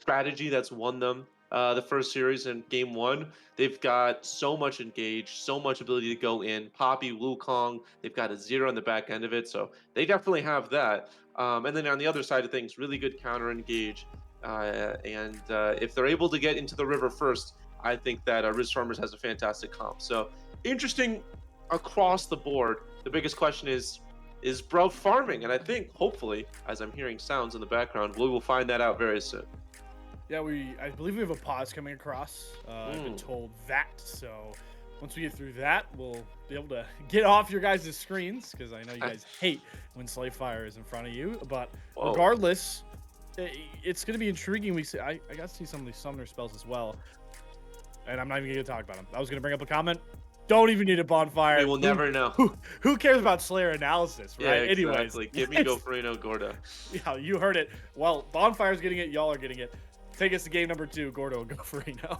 strategy that's won them the first series in game one. They've got so much engage, so much ability to go in. Poppy, Wukong, they've got a zero on the back end of it, so they definitely have that. And then on the other side of things, really good counter engage. And if they're able to get into the river first, I think that Rizz Farmers has a fantastic comp. So interesting across the board. The biggest question is bro farming? And I think hopefully, as I'm hearing sounds in the background, we will find that out very soon. Yeah, I believe we have a pause coming across. I've been Mm. told that. So once we get through that, we'll be able to get off your guys' screens because I know you guys hate when Slave Fire is in front of you. But Whoa. regardless, it's going to be intriguing. I got to see some of these summoner spells as well. And I'm not even going to talk about them. I was going to bring up a comment. Don't even need a bonfire. We will never know. Who cares about Slayer analysis, right? Yeah, exactly. Anyways, Give me Gofrino Gordo. yeah, you heard it. Well, Bonfire's getting it. Y'all are getting it. Take us to game number 2, Gordo and Gofrino.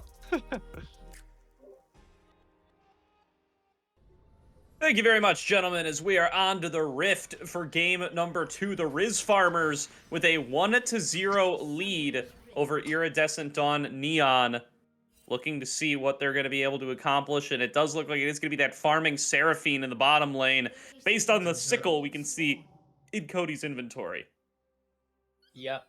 Thank you very much, gentlemen, as we are on to the Rift for game number 2. The Rizz Farmers with a 1-0 lead over Iridescent on Neon. Looking to see what they're going to be able to accomplish, and it does look like it is going to be that farming Seraphine in the bottom lane. Based on the sickle, we can see in Cody's inventory. Yep.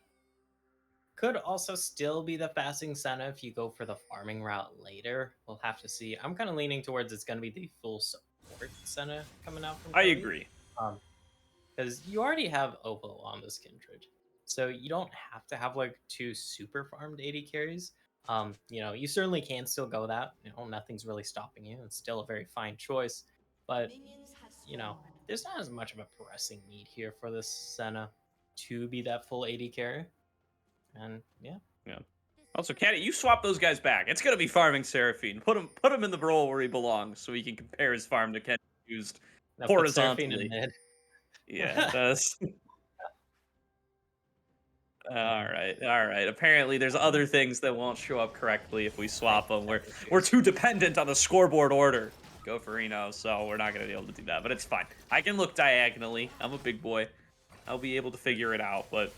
Could also still be the fasting Senna if you go for the farming route later. We'll have to see. I'm kind of leaning towards it's going to be the full support Senna coming out from I Cody. agree. Because you already have Ovo on this Kindred. So you don't have to have like 2 super farmed AD carries. You certainly can still go that. Nothing's really stopping you. It's still a very fine choice. But, there's not as much of a pressing need here for this Senna to be that full AD carry. And yeah. Also, Caddy, you swap those guys back. It's gonna be farming Seraphine. Put him in the role where he belongs, so he can compare his farm to Kenny used Now put Seraphine horizontally. in mid. Yeah, it does. All right. Apparently, there's other things that won't show up correctly if we swap them. We're too dependent on the scoreboard order. Go for Reno, so we're not gonna be able to do that. But it's fine. I can look diagonally. I'm a big boy. I'll be able to figure it out. But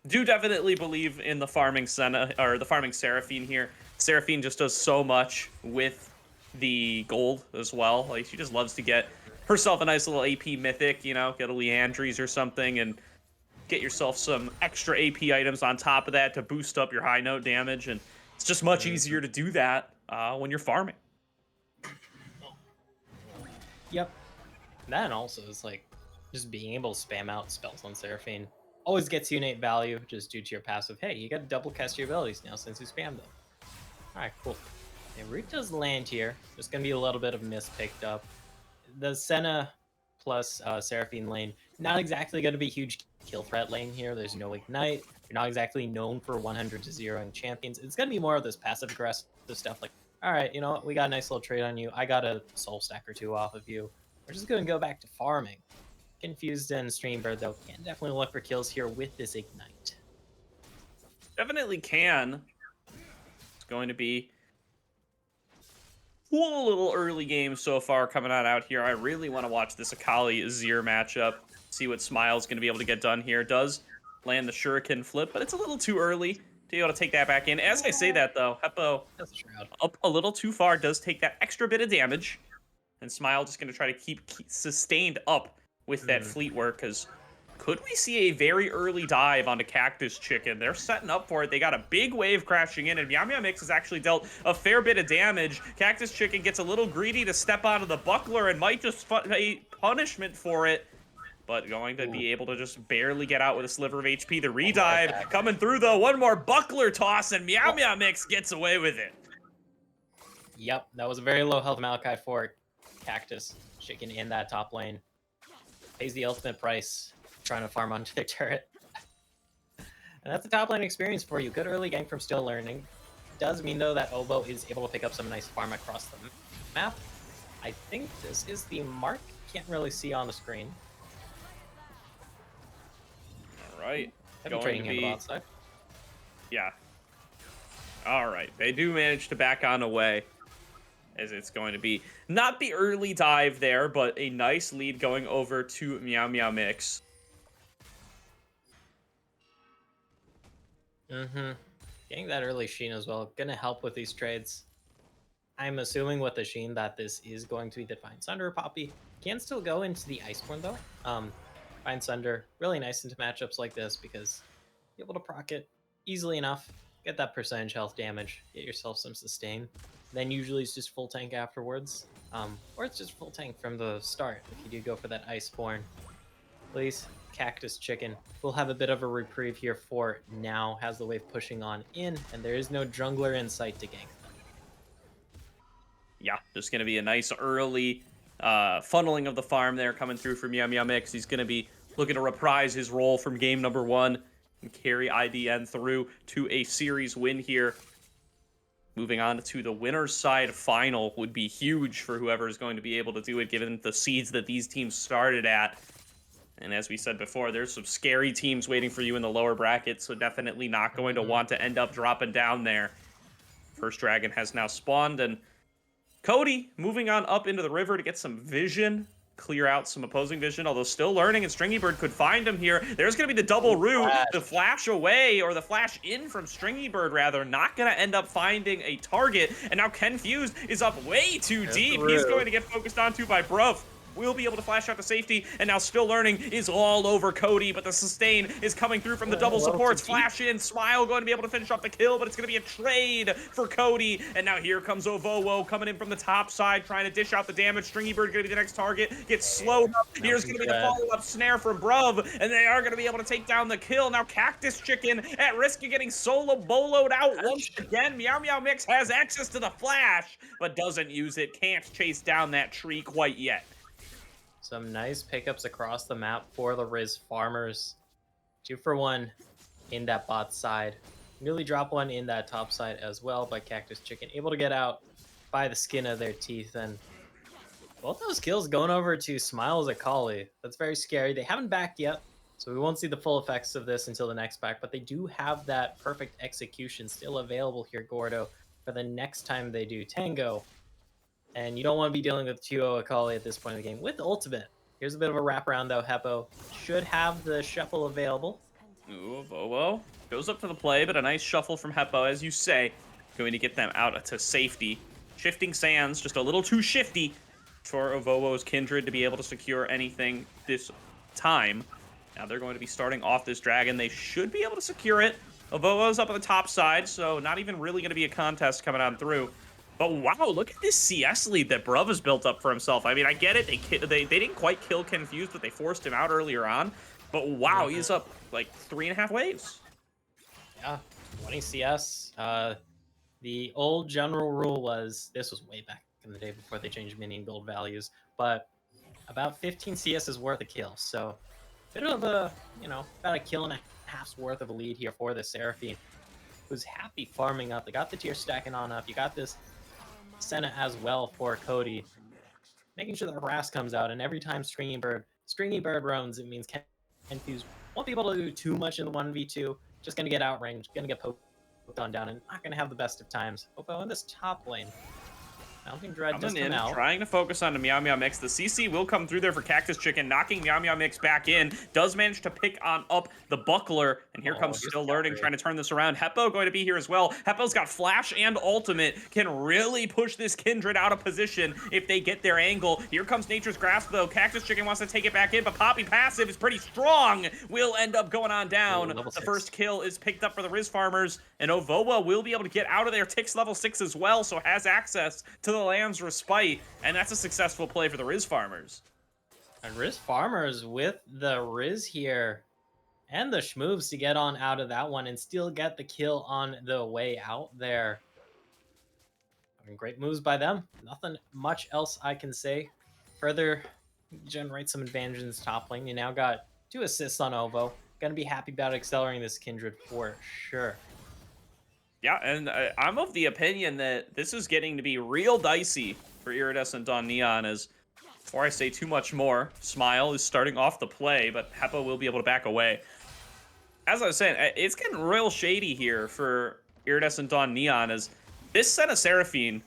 do definitely believe in the farming Senna or the farming Seraphine here. Seraphine just does so much with the gold as well. Like she just loves to get herself a nice little AP mythic, get a Leandries or something, and get yourself some extra AP items on top of that to boost up your high note damage. And it's just much easier to do that when you're farming. Yep. That also is like just being able to spam out spells on Seraphine. Always gets you innate value just due to your passive. Hey, you got to double cast your abilities now since you spammed them. Alright, cool. And root does land here. There's going to be a little bit of miss picked up. The Senna plus Seraphine lane, not exactly going to be huge kill threat lane here. There's no Ignite. You're not exactly known for 100 to 0ing champions. It's going to be more of this passive aggressive stuff like, all right, you know what? We got a nice little trade on you. I got a soul stack or two off of you. We're just going to go back to farming. Confused and Streambird, though, can definitely look for kills here with this Ignite. Definitely can. It's going to be cool little early game so far coming on out here. I really want to watch this Akali Azir matchup, see what Smile's going to be able to get done here. Does land the Shuriken flip, but it's a little too early to be able to take that back in. As I say that, though, Heppo up a little too far, does take that extra bit of damage, and Smile just going to try to keep sustained up with that fleet work, because could we see a very early dive onto Cactus Chicken? They're setting up for it. They got a big wave crashing in, and Meow Meow Mix has actually dealt a fair bit of damage. Cactus Chicken gets a little greedy to step onto the buckler and might just pay punishment for it, but going to be able to just barely get out with a sliver of HP. The redive coming through, though. One more buckler toss, and Meow Meow Mix gets away with it. Yep, that was a very low health Maokai for Cactus Chicken in that top lane. Pays the ultimate price trying to farm onto their turret. And that's the top lane experience for you. Good early gank from Still Learning. Does mean, though, that Obo is able to pick up some nice farm across the map. I think this is the mark. Can't really see on the screen. All right. Going to be outside. Yeah. All right. They do manage to back on away, as it's going to be not the early dive there, but a nice lead going over to Meow Meow Mix. Getting that early Sheen as well, gonna help with these trades. I'm assuming with the Sheen that this is going to be the Divine Sunder. Poppy can still go into the Iceborne though. Divine Sunder, really nice into matchups like this because you're able to proc it easily enough, get that percentage health damage, get yourself some sustain. Then usually it's just full tank afterwards. Or it's just full tank from the start if you do go for that Iceborne. Please. Cactus Chicken will have a bit of a reprieve here for now. Has the wave pushing on in, and there is no jungler in sight to gank them. Yeah, there's going to be a nice early funneling of the farm there coming through for Meow Meow Mix. He's going to be looking to reprise his role from game number 1 and carry IDN through to a series win here. Moving on to the winner's side final would be huge for whoever is going to be able to do it, given the seeds that these teams started at. And as we said before, there's some scary teams waiting for you in the lower brackets, so definitely not going to want to end up dropping down there. First dragon has now spawned, and Cody moving on up into the river to get some vision, clear out some opposing vision, although Still Learning and Stringy Bird could find him here. There's going to be the double root, the flash away, or the flash in from Stringy Bird, rather, not going to end up finding a target. And now Confused is up way too deep. He's going to get focused onto by Bruv. Will be able to flash out to safety, and now Still Learning is all over Cody, but the sustain is coming through from the double supports. Flash in, Smile going to be able to finish off the kill, but it's going to be a trade for Cody, and now here comes Ovowo coming in from the top side, trying to dish out the damage. Stringy Bird going to be the next target, gets slowed up. Here's going to be the follow-up snare from Bruv, and they are going to be able to take down the kill. Now Cactus Chicken at risk of getting solo boloed out once again. Meow Meow Mix has access to the flash, but doesn't use it, can't chase down that tree quite yet. Some nice pickups across the map for the Rizz farmers. 2 for 1 in that bot side. Nearly drop one in that top side as well, but Cactus Chicken able to get out by the skin of their teeth. And both those kills going over to Smiles Akali. That's very scary. They haven't backed yet, so we won't see the full effects of this until the next pack, but they do have that perfect execution still available here, Gordo, for the next time they do Tango. And you don't want to be dealing with 2-0 Akali at this point in the game with ultimate. Here's a bit of a wraparound, though. Heppo should have the shuffle available. Ooh, Vovo goes up to the play, but a nice shuffle from Heppo, as you say. Going to get them out to safety. Shifting Sands, just a little too shifty for Ovowo's Kindred to be able to secure anything this time. Now they're going to be starting off this dragon. They should be able to secure it. Ovowo's up on the top side, so not even really going to be a contest coming on through. But wow, look at this CS lead that Bruv has built up for himself. I mean, I get it. They didn't quite kill Confused, but they forced him out earlier on. But wow, he's up like 3.5 waves. Yeah, 20 CS. The The old general rule was, this was way back in the day before they changed minion gold values, but about 15 CS is worth a kill. So bit of a, about a kill and a half's worth of a lead here for the Seraphine, who's happy farming up. They got the tier stacking on up. You got this Senna as well for Cody, making sure that harass comes out. And every time Stringy Bird roams, it means Kenfuse won't be able to do too much in the 1v2. Just gonna get outranged, gonna get poked on down, and not gonna have the best of times. Oppo in this top lane. Mounting Dread just come out. Trying to focus on the Meow Meow Mix. The CC will come through there for Cactus Chicken, knocking Meow Meow Mix back in. Does manage to pick on up the Buckler, and here comes Still Learning, trying to turn this around. Heppo going to be here as well. Heppo's got Flash and Ultimate, can really push this Kindred out of position if they get their angle. Here comes Nature's Grasp, though. Cactus Chicken wants to take it back in, but Poppy passive is pretty strong. Will end up going on down. The first kill is picked up for the Rizz Farmers, and Ovoa will be able to get out of there. Ticks level 6 as well, so has access to the Lamb's Respite, and that's a successful play for the Rizz Farmers. And Rizz Farmers with the Rizz here, and the schmoves to get on out of that one and still get the kill on the way out there. I mean, great moves by them. Nothing much else I can say. Further generate some advantage in this top lane. You now got 2 assists on Ovo. Gonna be happy about accelerating this Kindred for sure. Yeah, and I'm of the opinion that this is getting to be real dicey for Iridescent on Neon, as before I say too much more, Smile is starting off the play, but Heppo will be able to back away. As I was saying, it's getting real shady here for Iridescent on Neon, as this Senna Seraphine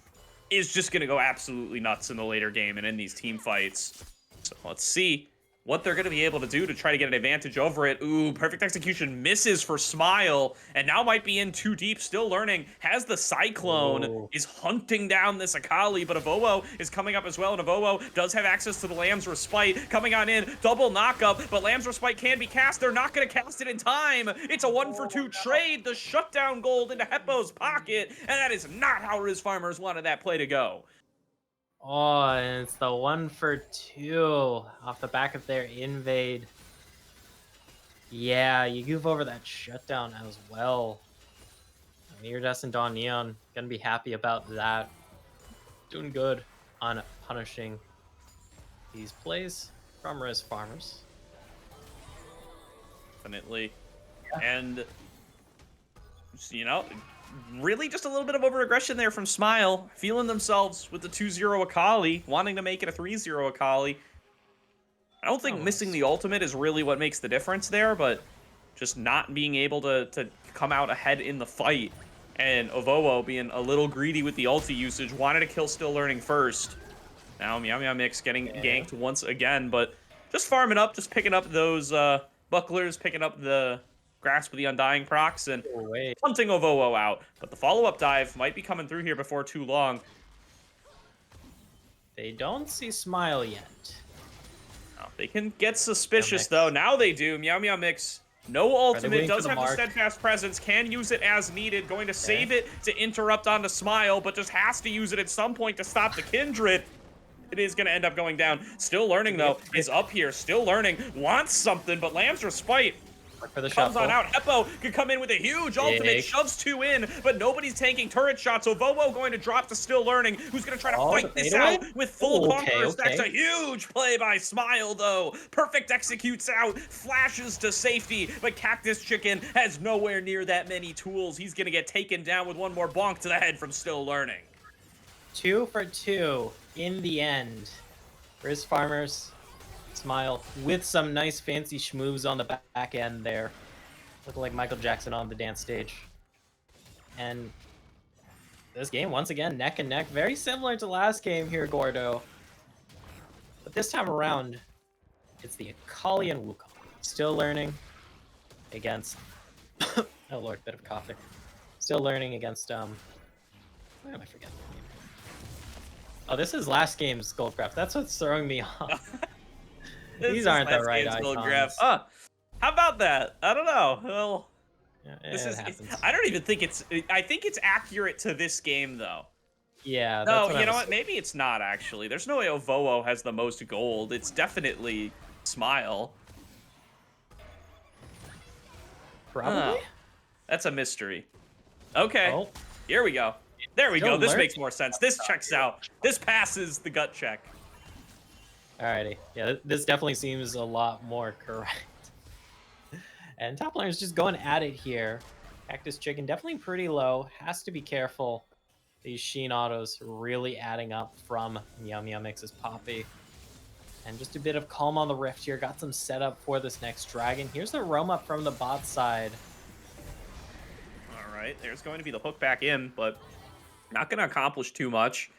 is just going to go absolutely nuts in the later game and in these team fights. So let's see what they're going to be able to do to try to get an advantage over it. Ooh, perfect execution misses for Smile, and now might be in too deep. Still Learning has the Cyclone, is hunting down this Akali, but Avowo is coming up as well, and Avowo does have access to the Lamb's Respite. Coming on in, double knockup, but Lamb's Respite can be cast. They're not going to cast it in time. It's a 1-for-2 trade. The shutdown gold into Heppo's pocket, and that is not how Rizz Farmers wanted that play to go. Oh, and it's the 1-for-2 off the back of their invade. Yeah, you give over that shutdown as well. Iridescent on Neon, gonna be happy about that. Doing good on punishing these plays from Rizz Farmers. Definitely. Yeah. And, really just a little bit of over-aggression there from Smile, feeling themselves with the 2-0 Akali, wanting to make it a 3-0 Akali. I don't think missing the ultimate is really what makes the difference there, but just not being able to come out ahead in the fight. And Ovowo being a little greedy with the ulti usage, wanted to kill Still Learning first. Now Meow Meow Mix getting ganked once again, but just farming up, just picking up those bucklers, picking up the Grasp of the Undying procs, and hunting Ovowo out. But the follow-up dive might be coming through here before too long. They don't see Smile yet. Oh, they can get suspicious, though. Now they do. Meow Meow Mix, no ultimate, does have the steadfast presence, can use it as needed, going to save it to interrupt onto Smile, but just has to use it at some point to stop the Kindred. It is going to end up going down. Still Learning, though, is up here. Still Learning, wants something, but Lamb's Respite for the comes on out. Heppo could come in with a huge ultimate, shoves 2 in, but nobody's tanking turret shots. Ovowo going to drop to Still Learning, who's going to try to fight this out with full Conquerors. That's a huge play by Smile, though. Perfect executes out, flashes to safety, but Cactus Chicken has nowhere near that many tools. He's going to get taken down with one more bonk to the head from Still Learning. 2-for-2 in the end. Rizz Farmers, Smile with some nice fancy schmoves on the back end there, looking like Michael Jackson on the dance stage. And this game, once again, neck and neck, very similar to last game here, Gordo. But this time around, it's the Akali and Wukong. Still Learning against oh lord, bit of coughing. Still Learning against why am I forgetting the name? Oh, this is last game's Goldcraft. That's what's throwing me off. These aren't the right icons. How about that? I don't know. Well, happens. I don't even think it's. I think it's accurate to this game, though. Yeah. No, you know what? Maybe it's not actually. There's no way Ovowo has the most gold. It's definitely Smile. Probably. That's a mystery. Okay. Here we go. There we go. Still This lurking. makes more sense. This checks out. This passes the gut check. Alrighty. Yeah, this definitely seems a lot more correct. And top laner is just going at it here. Cactus Chicken definitely pretty low. Has to be careful. These Sheen autos really adding up from Meow Meow Mix's Poppy. And just a bit of calm on the Rift here. Got some setup for this next dragon. Here's the roam up from the bot side. All right, there's going to be the hook back in, but not going to accomplish too much.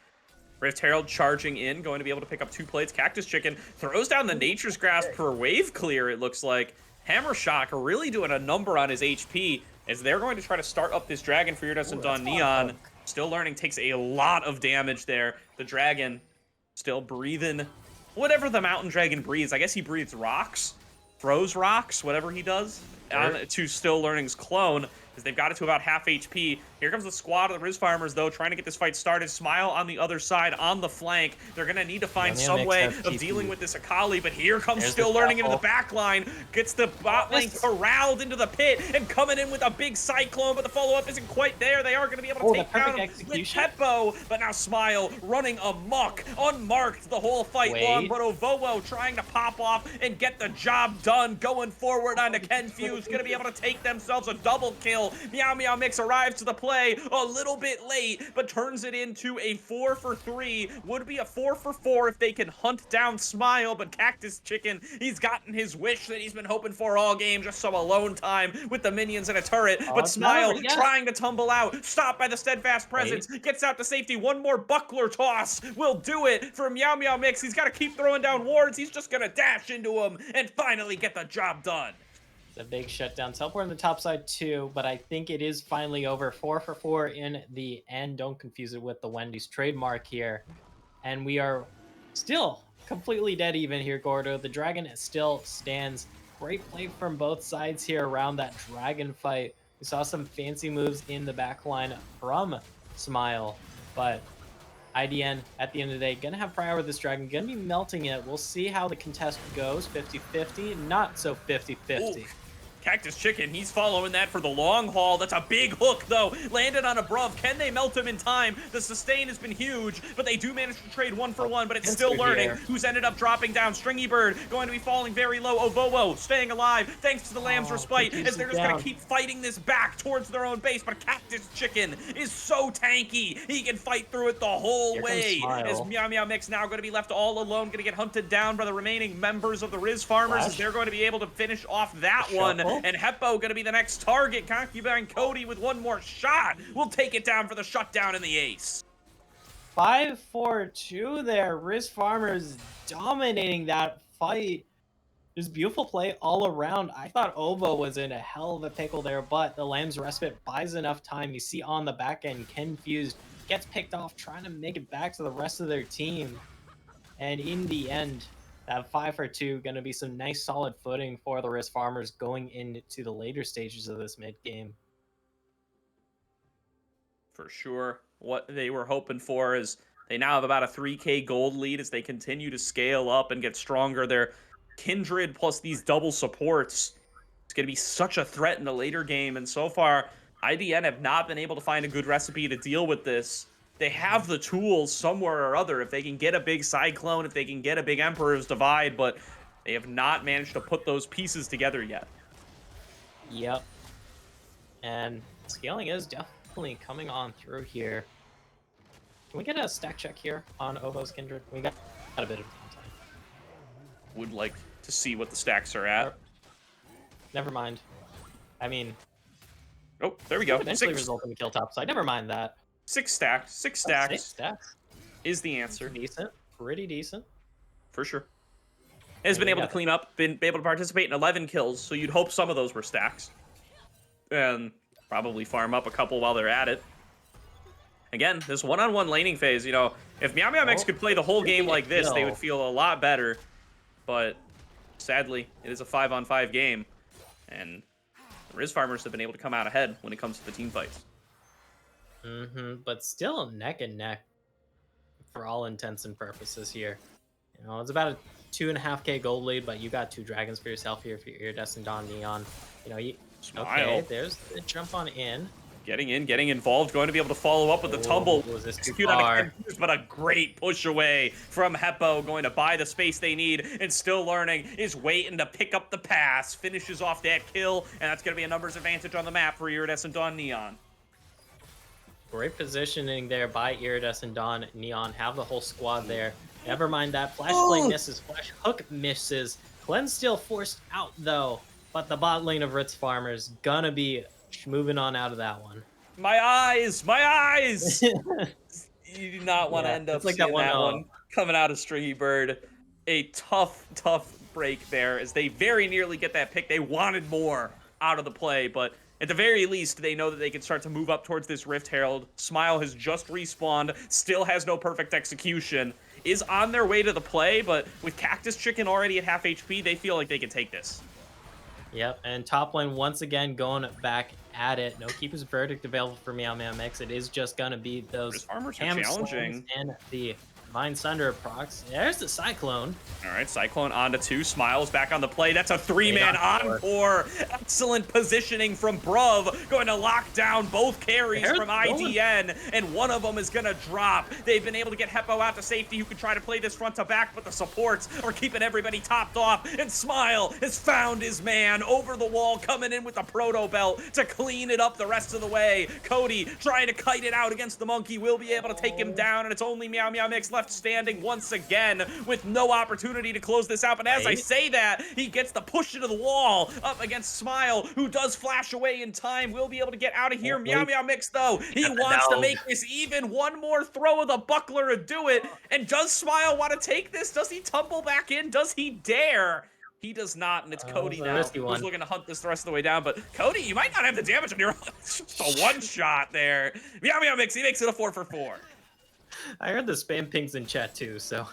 Rift Herald charging in, going to be able to pick up 2 plates. Cactus Chicken throws down the Nature's Grasp for wave clear, it looks like. Hammer Shock really doing a number on his HP as they're going to try to start up this dragon for Iridescent on Neon. Still learning, takes a lot of damage there. The dragon still breathing whatever the mountain dragon breathes. I guess he breathes rocks, throws rocks, whatever he does. To Still Learning's clone, as they've got it to about half HP. Here comes the squad of the Rizz Farmers, though, trying to get this fight started. Smile on the other side, on the flank. They're going to need to find some way of dealing with this Akali, but here comes Still Learning into the back line. Gets the bot lane corralled into the pit, and coming in with a big Cyclone, but the follow-up isn't quite there. They are going to be able to take down him with Heppo, but now Smile running amok, unmarked the whole fight long, but Ovowo trying to pop off and get the job done, going forward onto Kenfuse, going to be able to take themselves a double kill. Meow Meow Mix arrives to the play a little bit late, but turns it into a 4 for 3. Would be a 4 for 4 if they can hunt down Smile, but Cactus Chicken, he's gotten his wish that he's been hoping for all game, just some alone time with the minions and a turret, but Smile trying to tumble out, stopped by the Steadfast Presence, gets out to safety. One more buckler toss will do it for Meow Meow Mix. He's got to keep throwing down wards. He's just going to dash into him and finally get the job done. A big shutdown. Teleport on the top side too, but I think it is finally over. 4 for 4 in the end. Don't confuse it with the Wendy's trademark here. And we are still completely dead even here, Gordo. The dragon still stands. Great play from both sides here around that dragon fight. We saw some fancy moves in the back line from Smile, but IDN, at the end of the day, gonna have prior with this dragon, gonna be melting it. We'll see how the contest goes. 50-50, not so 50-50. Cactus Chicken, he's following that for the long haul. That's a big hook, though. Landed on above. Can they melt him in time? The sustain has been huge, but they do manage to trade 1 for 1, but it's Still Learning, who's ended up dropping down. Stringy Bird going to be falling very low. Ovowo staying alive thanks to the Lamb's Respite, as they're just going to keep fighting this back towards their own base, but Cactus Chicken is so tanky. He can fight through it the whole way. As Meow Meow Mix now going to be left all alone, going to get hunted down by the remaining members of the Rizz Farmers, as they're going to be able to finish off that one. And Heppo gonna be the next target. Concubine Cody with one more shot will take it down for the shutdown and the ace. 5-4-2 there. Rizz Farmers dominating that fight. Just beautiful play all around. I thought Ovo was in a hell of a pickle there, but the Lamb's Respite buys enough time. You see on the back end, Kenfuse gets picked off, trying to make it back to the rest of their team. And in the end, that 5 for 2, going to be some nice solid footing for the Rizz Farmers going into the later stages of this mid-game. For sure. What they were hoping for is they now have about a 3K gold lead as they continue to scale up and get stronger. Their Kindred plus these double supports, it's going to be such a threat in the later game. And so far, IDN have not been able to find a good recipe to deal with this. They have the tools somewhere or other. If they can get a big Cyclone, if they can get a big Emperor's Divide, but they have not managed to put those pieces together yet. Yep. And scaling is definitely coming on through here. Can we get a stack check here on Ovo's Kindred? We got a bit of time. Would like to see what the stacks are at. Never mind. I mean... Oh, there we go. Eventually result in the kill top side. Never mind that. 6 stacks. 6 stacks. 6 stacks is the answer. Decent. Pretty decent. For sure. Has been able to clean up, been able to participate in 11 kills, so you'd hope some of those were stacks. And probably farm up a couple while they're at it. Again, this one-on-one laning phase, you know, if Meow Meow Mix could play the whole game like this, they would feel a lot better. But sadly, it is a 5-on-5 game. And the Rizz Farmers have been able to come out ahead when it comes to the team fights. But still neck and neck for all intents and purposes here. You know, it's about a 2.5K gold lead, but you got 2 dragons for yourself here for your Iridescent on Neon. You know, okay, there's the jump on in. Getting in, getting involved, going to be able to follow up with the tumble. Was this too Execute on a far? confused, but a great push away from Heppo, going to buy the space they need, and still learning, is waiting to pick up the pass, finishes off that kill, and that's going to be a numbers advantage on the map for Iridescent on Neon. Great positioning there by Iridescent Dawn. Neon have the whole squad there. Never mind that. Flash play misses. Flash hook misses. Cleanse still forced out though. But the bot lane of Ritz Farmers gonna be moving on out of that one. My eyes! My eyes! You do not want to end up it's like seeing that that one, one coming out of Stringy Bird. A tough, tough break there as they very nearly get that pick. They wanted more out of the play, but at the very least, they know that they can start to move up towards this Rift Herald. Smile has just respawned, still has no perfect execution, is on their way to the play, but with Cactus Chicken already at half HP, they feel like they can take this. Yep, and top lane once again going back at it. No Keeper's Verdict available for Meow Meow Mix. It is just gonna be those Farmers are ham challenging. slams and the Divine Sunder procs. There's the Cyclone. All right, Cyclone onto 2. Smiles back on the play. That's a 3-man encore. Excellent positioning from Bruv. Going to lock down both carries from IDN, and one of them is going to drop. They've been able to get Heppo out to safety, who could try to play this front to back, but the supports are keeping everybody topped off. And Smile has found his man over the wall, coming in with the Proto Belt to clean it up the rest of the way. Cody trying to kite it out against the Monkey, will be able to take him down, and it's only Meow Meow Mix left standing once again with no opportunity to close this out. But as I say that, he gets the push into the wall up against Smile, who does flash away in time, will be able to get out of here. Meow Meow Mix, though, he wants to make this even one more throw of the buckler to do it. And does Smile want to take this? Does he tumble back in? Does he dare? He does not, and it's Cody now who's looking to hunt this the rest of the way down. But Cody, you might not have the damage on your own. It's just a one-shot there. Meow Meow Mix, he makes it a 4-for-4. I heard the spam pings in chat too, so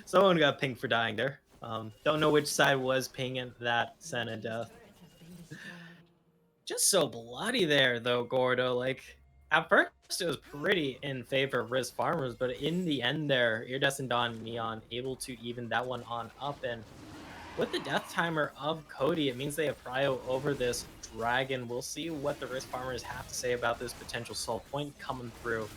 someone got pinged for dying there. Don't know which side was pinging that Senna death. Just so bloody there though, Gordo. Like at first it was pretty in favor of Rizz Farmers, but in the end there, Iridescent Dawn Neon able to even that one on up, and with the death timer of Cody, it means they have prio over this dragon. We'll see what the Rizz Farmers have to say about this potential soul point coming through.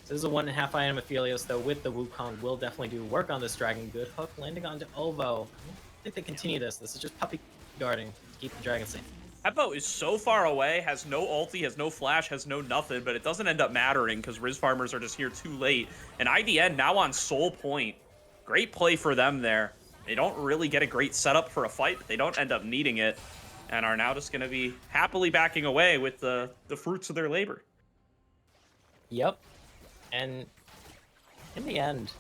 This is a 1.5 item Aphelios, though, with the Wukong will definitely do work on this dragon. Good hook landing onto Ovo. I think they continue this. This is just puppy guarding to keep the dragon safe. Heppo is so far away, has no ulti, has no flash, has no nothing, but it doesn't end up mattering because Rizz Farmers are just here too late. And IDN now on soul point. Great play for them there. They don't really get a great setup for a fight, but they don't end up needing it, and are now just going to be happily backing away with the fruits of their labor. Yep. And in the end,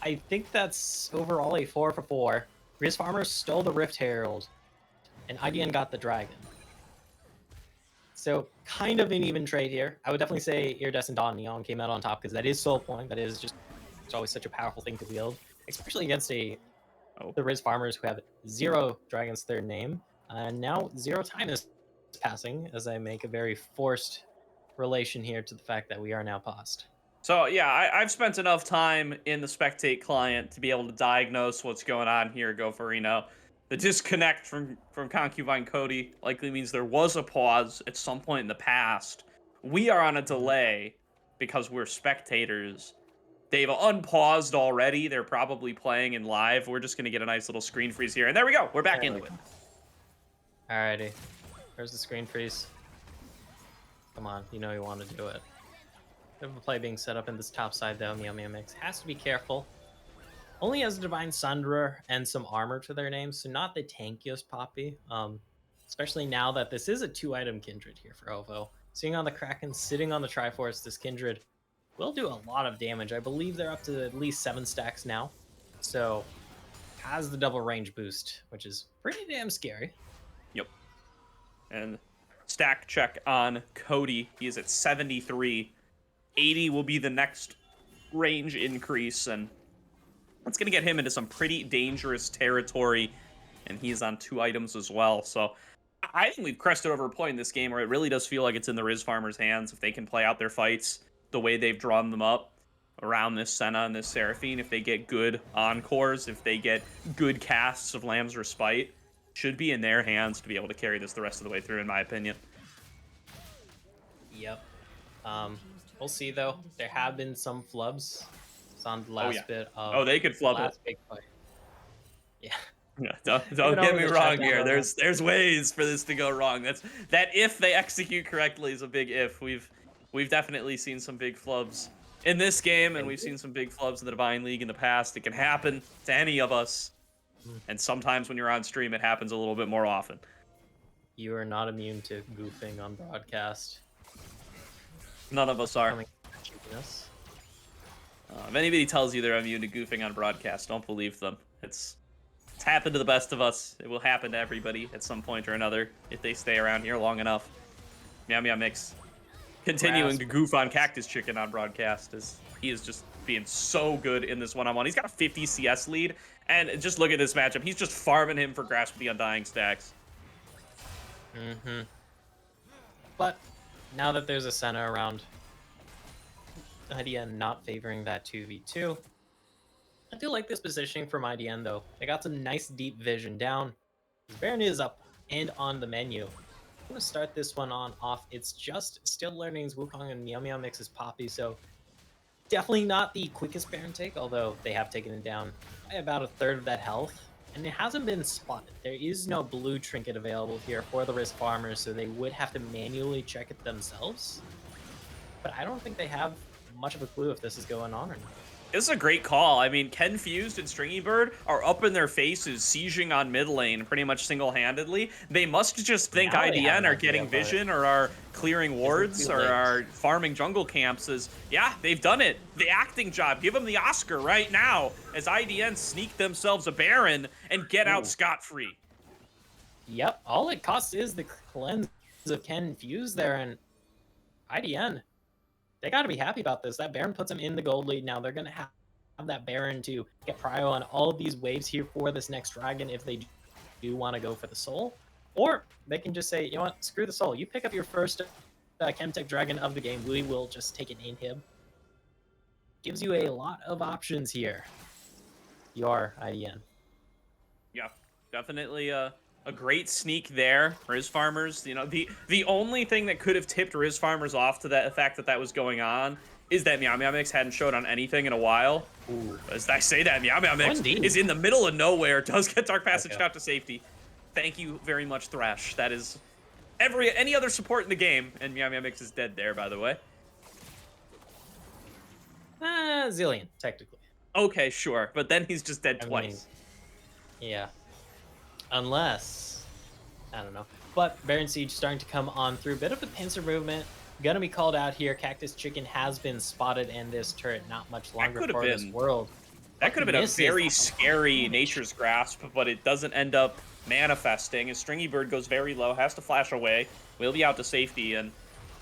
I think that's overall a 4-for-4. Rizz Farmers stole the Rift Herald, and IDN got the Dragon. So kind of an even trade here. I would definitely say Iridescent Dawn Neon came out on top because that is soul point. That is just, it's always such a powerful thing to wield, especially against the Rizz Farmers who have 0 dragons to their name. And now 0 time is passing as I make a very forced relation here to the fact that we are now paused. So yeah, I've spent enough time in the Spectate client to be able to diagnose what's going on here, Gofarino. The disconnect from Concubine Cody likely means there was a pause at some point in the past. We are on a delay because we're spectators. They've unpaused already. They're probably playing in live. We're just going to get a nice little screen freeze here. And there we go. We're back into it. Alrighty. There's the screen freeze. Come on, you know you want to do it. Bit of a play being set up in this top side though. Meow Meow Mix has to be careful. Only has a Divine Sunderer and some armor to their names, so not the tankiest Poppy. Especially now that this is a 2-item Kindred here for Ovo. Sitting on the Kraken, sitting on the Triforce, this Kindred will do a lot of damage. I believe they're up to at least 7 stacks now. So has the double range boost, which is pretty damn scary. Yep. And stack check on Cody. He is at 73. 80 will be the next range increase, and that's going to get him into some pretty dangerous territory, and he's on 2 items as well. So I think we've crested over a point in this game where it really does feel like it's in the Rizz Farmers' hands if they can play out their fights the way they've drawn them up around this Senna and this Seraphine. If they get good encores, if they get good casts of Lamb's Respite, should be in their hands to be able to carry this the rest of the way through, in my opinion. Yep. We'll see though. There have been some flubs. It's on the Oh yeah. last bit of Oh, they could the flub it. last big fight. Yeah. Yeah, don't Even get over me the wrong shutdown here. of them. There's ways for this to go wrong. That if they execute correctly is a big if. We've definitely seen some big flubs in this game, and we've seen some big flubs in the Divine League in the past. It can happen to any of us, and sometimes when you're on stream, it happens a little bit more often. You are not immune to goofing on broadcast. None of us are. Coming at cheapness. If anybody tells you they're immune to goofing on broadcast, don't believe them. It's happened to the best of us. It will happen to everybody at some point or another if they stay around here long enough. Meow Meow Mix continuing to goof on Cactus Chicken on broadcast as he is just being so good in this one-on-one. He's got a 50 CS lead, and just look at this matchup. He's just farming him for Grasp the Undying stacks. But now that there's a center around, IDN not favoring that 2v2. I do like this positioning from IDN though. They got some nice deep vision down. Baron is up and on the menu. I'm gonna start this one off. It's just still learning Wukong and Meow Meow Mix's Poppy, so definitely not the quickest Baron take, although they have taken it down by about a third of that health. And it hasn't been spotted. There is no blue trinket available here for the Rizz farmers, so they would have to manually check it themselves. But I don't think they have much of a clue if this is going on or not. This is a great call. I mean, Ken Fused and Stringy Bird are up in their faces, sieging on mid lane pretty much single-handedly. They must just think Now they have IDN an are idea, getting but vision or are clearing wards too or late. are farming jungle camps. Yeah, they've done it. The acting job. Give them the Oscar right now as IDN sneak themselves a Baron and get out scot-free. Yep, all it costs is the cleanse of Ken Fuse there, and IDN, they got to be happy about this. That Baron puts them in the gold lead now. They're going to have that Baron to get prio on all of these waves here for this next dragon if they do want to go for the soul. Or they can just say, you know what, screw the soul. You pick up your first Chemtech dragon of the game. We will just take an inhib. Gives you a lot of options here. You are IDN. Yeah, definitely a great sneak there. Rizz farmers, you know, the only thing that could have tipped Rizz farmers off to the fact that was going on is that Meow Meow Mix hadn't showed on anything in a while. Ooh. As I say that, Meow Meow Mix Indeed. is in the middle of nowhere, does get Dark Passage Okay. out to safety. Thank you very much, Thresh. That is any other support in the game, and Meow Meow Mix is dead there, by the way. Zillion, technically. Okay, sure, but then he's just dead I twice. mean, yeah. Unless, I don't know. But Baron Siege starting to come on through. Bit of a pincer movement. Gonna be called out here. Cactus Chicken has been spotted, and this turret not much longer could have for this been- world. That could have been a Misses. very scary Nature's Grasp, but it doesn't end up manifesting. As Stringy Bird goes very low, has to flash away, will be out to safety, and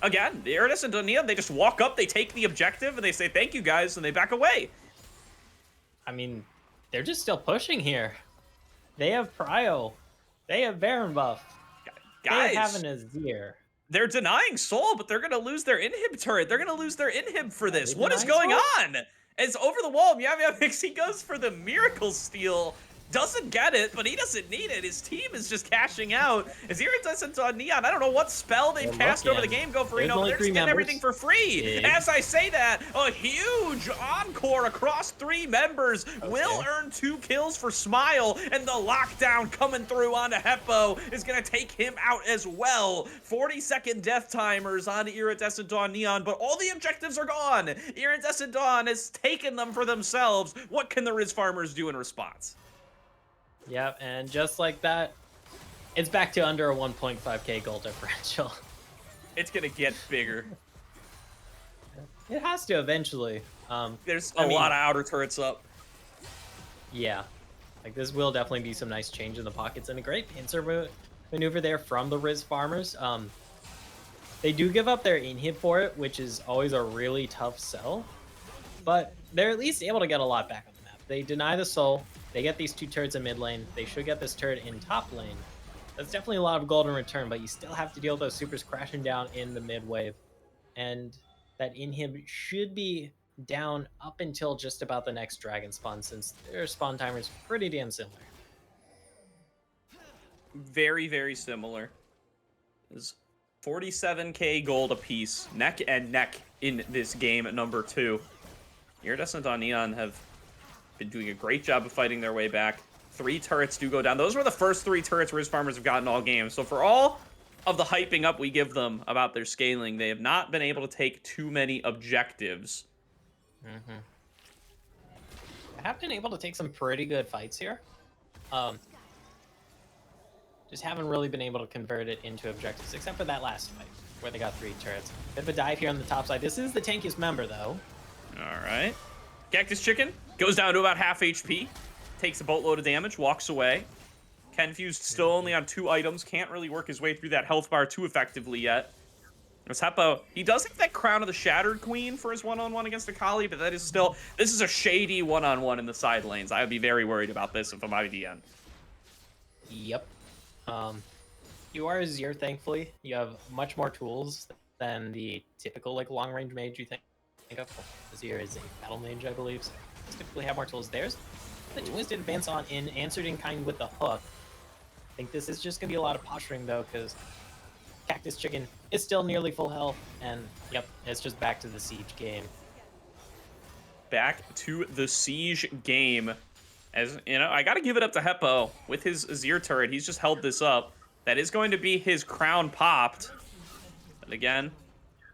again, the Iridescent and Neon, they just walk up, they take the objective, and they say, thank you guys, and they back away. I mean, they're just still pushing here. They have Prio. They have Baron buff. Guys, They have an Azir. they're denying Soul, but they're going to lose their inhib turret. They're going to lose their inhib for this. they What is denying going Soul? on? As over the wall, Meow Meow Mix, he goes for the Miracle Steal. Doesn't get it, but he doesn't need it. His team is just cashing out. As Iridescent on Neon, I don't know what spell they've They're cast over the looking. game, go for There's Reno, but only they're 3 just getting members. everything for free. Yeah. As I say that, a huge encore across 3 members will earn 2 kills for Smile, and the lockdown coming through onto Heppo is going to take him out as well. 40-second death timers on Iridescent Dawn Neon, but all the objectives are gone. Iridescent Dawn has taken them for themselves. What can the Rizz farmers do in response? Yep, and just like that, it's back to under a 1.5k gold differential. It's going to get bigger. It has to eventually. There's I a mean- lot of outer turrets up. Yeah, like this will definitely be some nice change in the pockets and a great pincer maneuver there from the Rizz farmers. They do give up their inhib for it, which is always a really tough sell, but they're at least able to get a lot back on the map. They deny the soul. They get these 2 turrets in mid lane. They should get this turret in top lane. That's definitely a lot of gold in return, but you still have to deal with those supers crashing down in the mid wave. And that inhib should be down up until just about the next dragon spawn, since their spawn timer is pretty damn similar. Very, very similar. 47k gold apiece, neck and neck in this game number 2. Iridescent on Neon have been doing a great job of fighting their way back. 3 turrets do go down. Those were the first 3 turrets Rizz Farmers have gotten all game. So for all of the hyping up we give them about their scaling, they have not been able to take too many objectives. I have been able to take some pretty good fights here. Just haven't really been able to convert it into objectives, except for that last fight, where they got 3 turrets. Bit of a dive here on the top side. This is the tankiest member, though. All right. Cactus Chicken goes down to about half HP, takes a boatload of damage, walks away. Confused still only on 2 items, can't really work his way through that health bar too effectively yet. As Heppo, he does have that Crown of the Shattered Queen for his one-on-one against Akali, but that is still, this is a shady one-on-one in the side lanes. I would be very worried about this if I'm IDN. Yep. You are Azir, thankfully. You have much more tools than the typical like long-range mage you think of. Azir is a battle mage, I believe, so typically have more tools. There's the Twisted Advance on in, answered in kind with the hook. I think this is just going to be a lot of posturing, though, because Cactus Chicken is still nearly full health, and yep, it's just back to the siege game. Back to the siege game. As you know, I got to give it up to Heppo with his Azir turret. He's just held this up. That is going to be his crown popped. But again,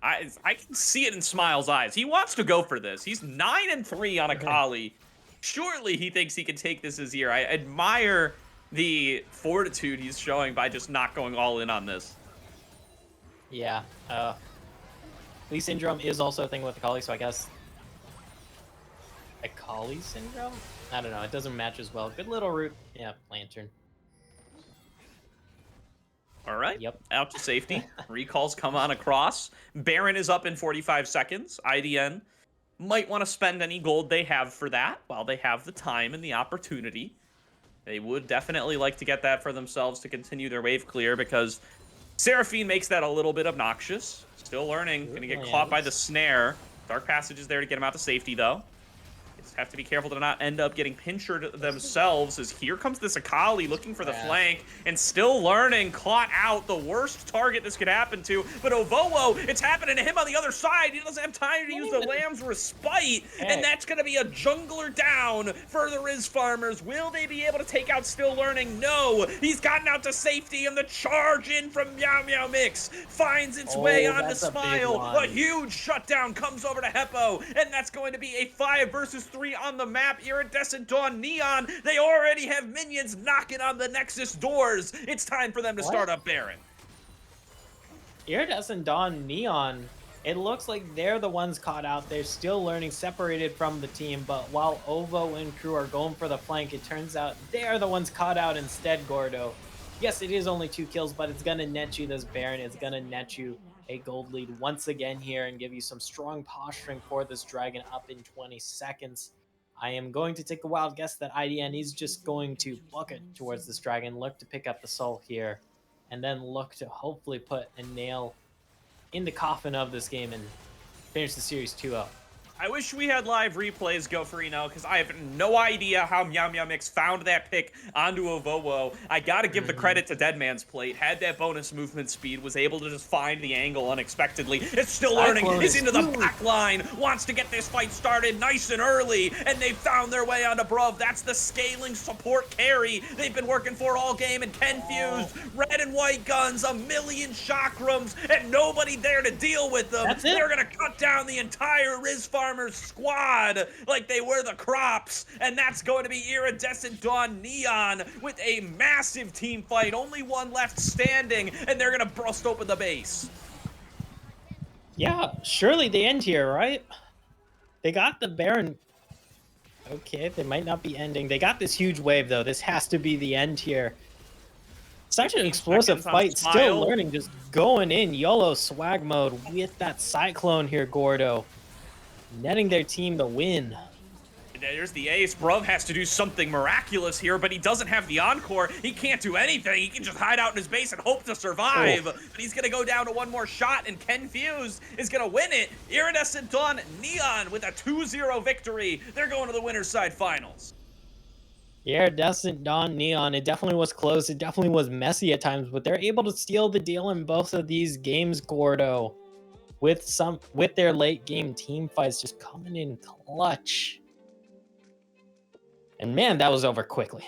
I can see it in Smile's eyes. He wants to go for this. He's 9-3 on Akali. Surely he thinks he can take this Azir. I admire the fortitude he's showing by just not going all in on this. Yeah. Lee Syndrome is also a thing with Akali, so I guess Akali Syndrome? I don't know. It doesn't match as well. Good little root. Yeah, Lantern. All right. Yep. Out to safety. Recalls come on across. Baron is up in 45 seconds. IDN might want to spend any gold they have for that while they have the time and the opportunity. They would definitely like to get that for themselves to continue their wave clear because Seraphine makes that a little bit obnoxious. Still learning. Going to get caught by the snare. Dark Passage is there to get him out to safety, though. Just have to be careful to not end up getting pinchered themselves, as here comes this Akali looking for the flank and still learning, caught out, the worst target this could happen to. But Ovowo, it's happening to him on the other side. He doesn't have time to use the Lamb's Respite, and that's going to be a jungler down for the Rizz Farmers. Will they be able to take out Still Learning? No. He's gotten out to safety, and the charge in from Meow Meow Mix finds its way onto Smile. A huge shutdown comes over to Heppo, and that's going to be a 5 versus 3 on the map. Iridescent Dawn Neon, they already have minions knocking on the Nexus doors. It's time for them to start up Baron. Iridescent Dawn Neon, it looks like they're the ones caught out. They're Still Learning, separated from the team, but while Ovo and crew are going for the flank, it turns out they're the ones caught out instead, Gordo. Yes, it is only 2 kills, but it's gonna net you this Baron. It's gonna net you a gold lead once again here and give you some strong posturing for this dragon up in 20 seconds. I am going to take a wild guess that IDN is just going to bucket towards this dragon, look to pick up the soul here, and then look to hopefully put a nail in the coffin of this game and finish the series 2-0. I wish we had live replays, Gopherino, because I have no idea how Meow Meow Mix found that pick onto Ovowo. I gotta give the credit to Deadman's Plate. Had that bonus movement speed, was able to just find the angle unexpectedly. It's Still Learning, is into the back line, wants to get this fight started nice and early, and they found their way onto Bruv. That's the scaling support carry they've been working for all game, and Confused, red and white guns, a million chakrams, and nobody there to deal with them. They're gonna cut down the entire Rizz Farmers squad like they were the crops, and that's going to be Iridescent Dawn Neon with a massive team fight. Only one left standing, and they're gonna burst open the base. Yeah, surely the end here, right? They got the Baron. Okay, they might not be ending. They got this huge wave, though. This has to be the end here. Such an explosive fight. Still Learning, just going in YOLO swag mode with that Cyclone here, Gordo. Netting their team the win. There's the ace. Bruv has to do something miraculous here, but he doesn't have the encore. He can't do anything. He can just hide out in his base and hope to survive. But he's going to go down to one more shot, and Confused is going to win it. Iridescent Dawn Neon with a 2-0 victory. They're going to the winner's side finals. Iridescent, Dawn, Neon. It definitely was close. It definitely was messy at times, but they're able to steal the deal in both of these games, Gordo. With their late game team fights just coming in clutch. And man, that was over quickly.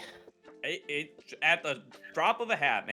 It at the drop of a hat, man.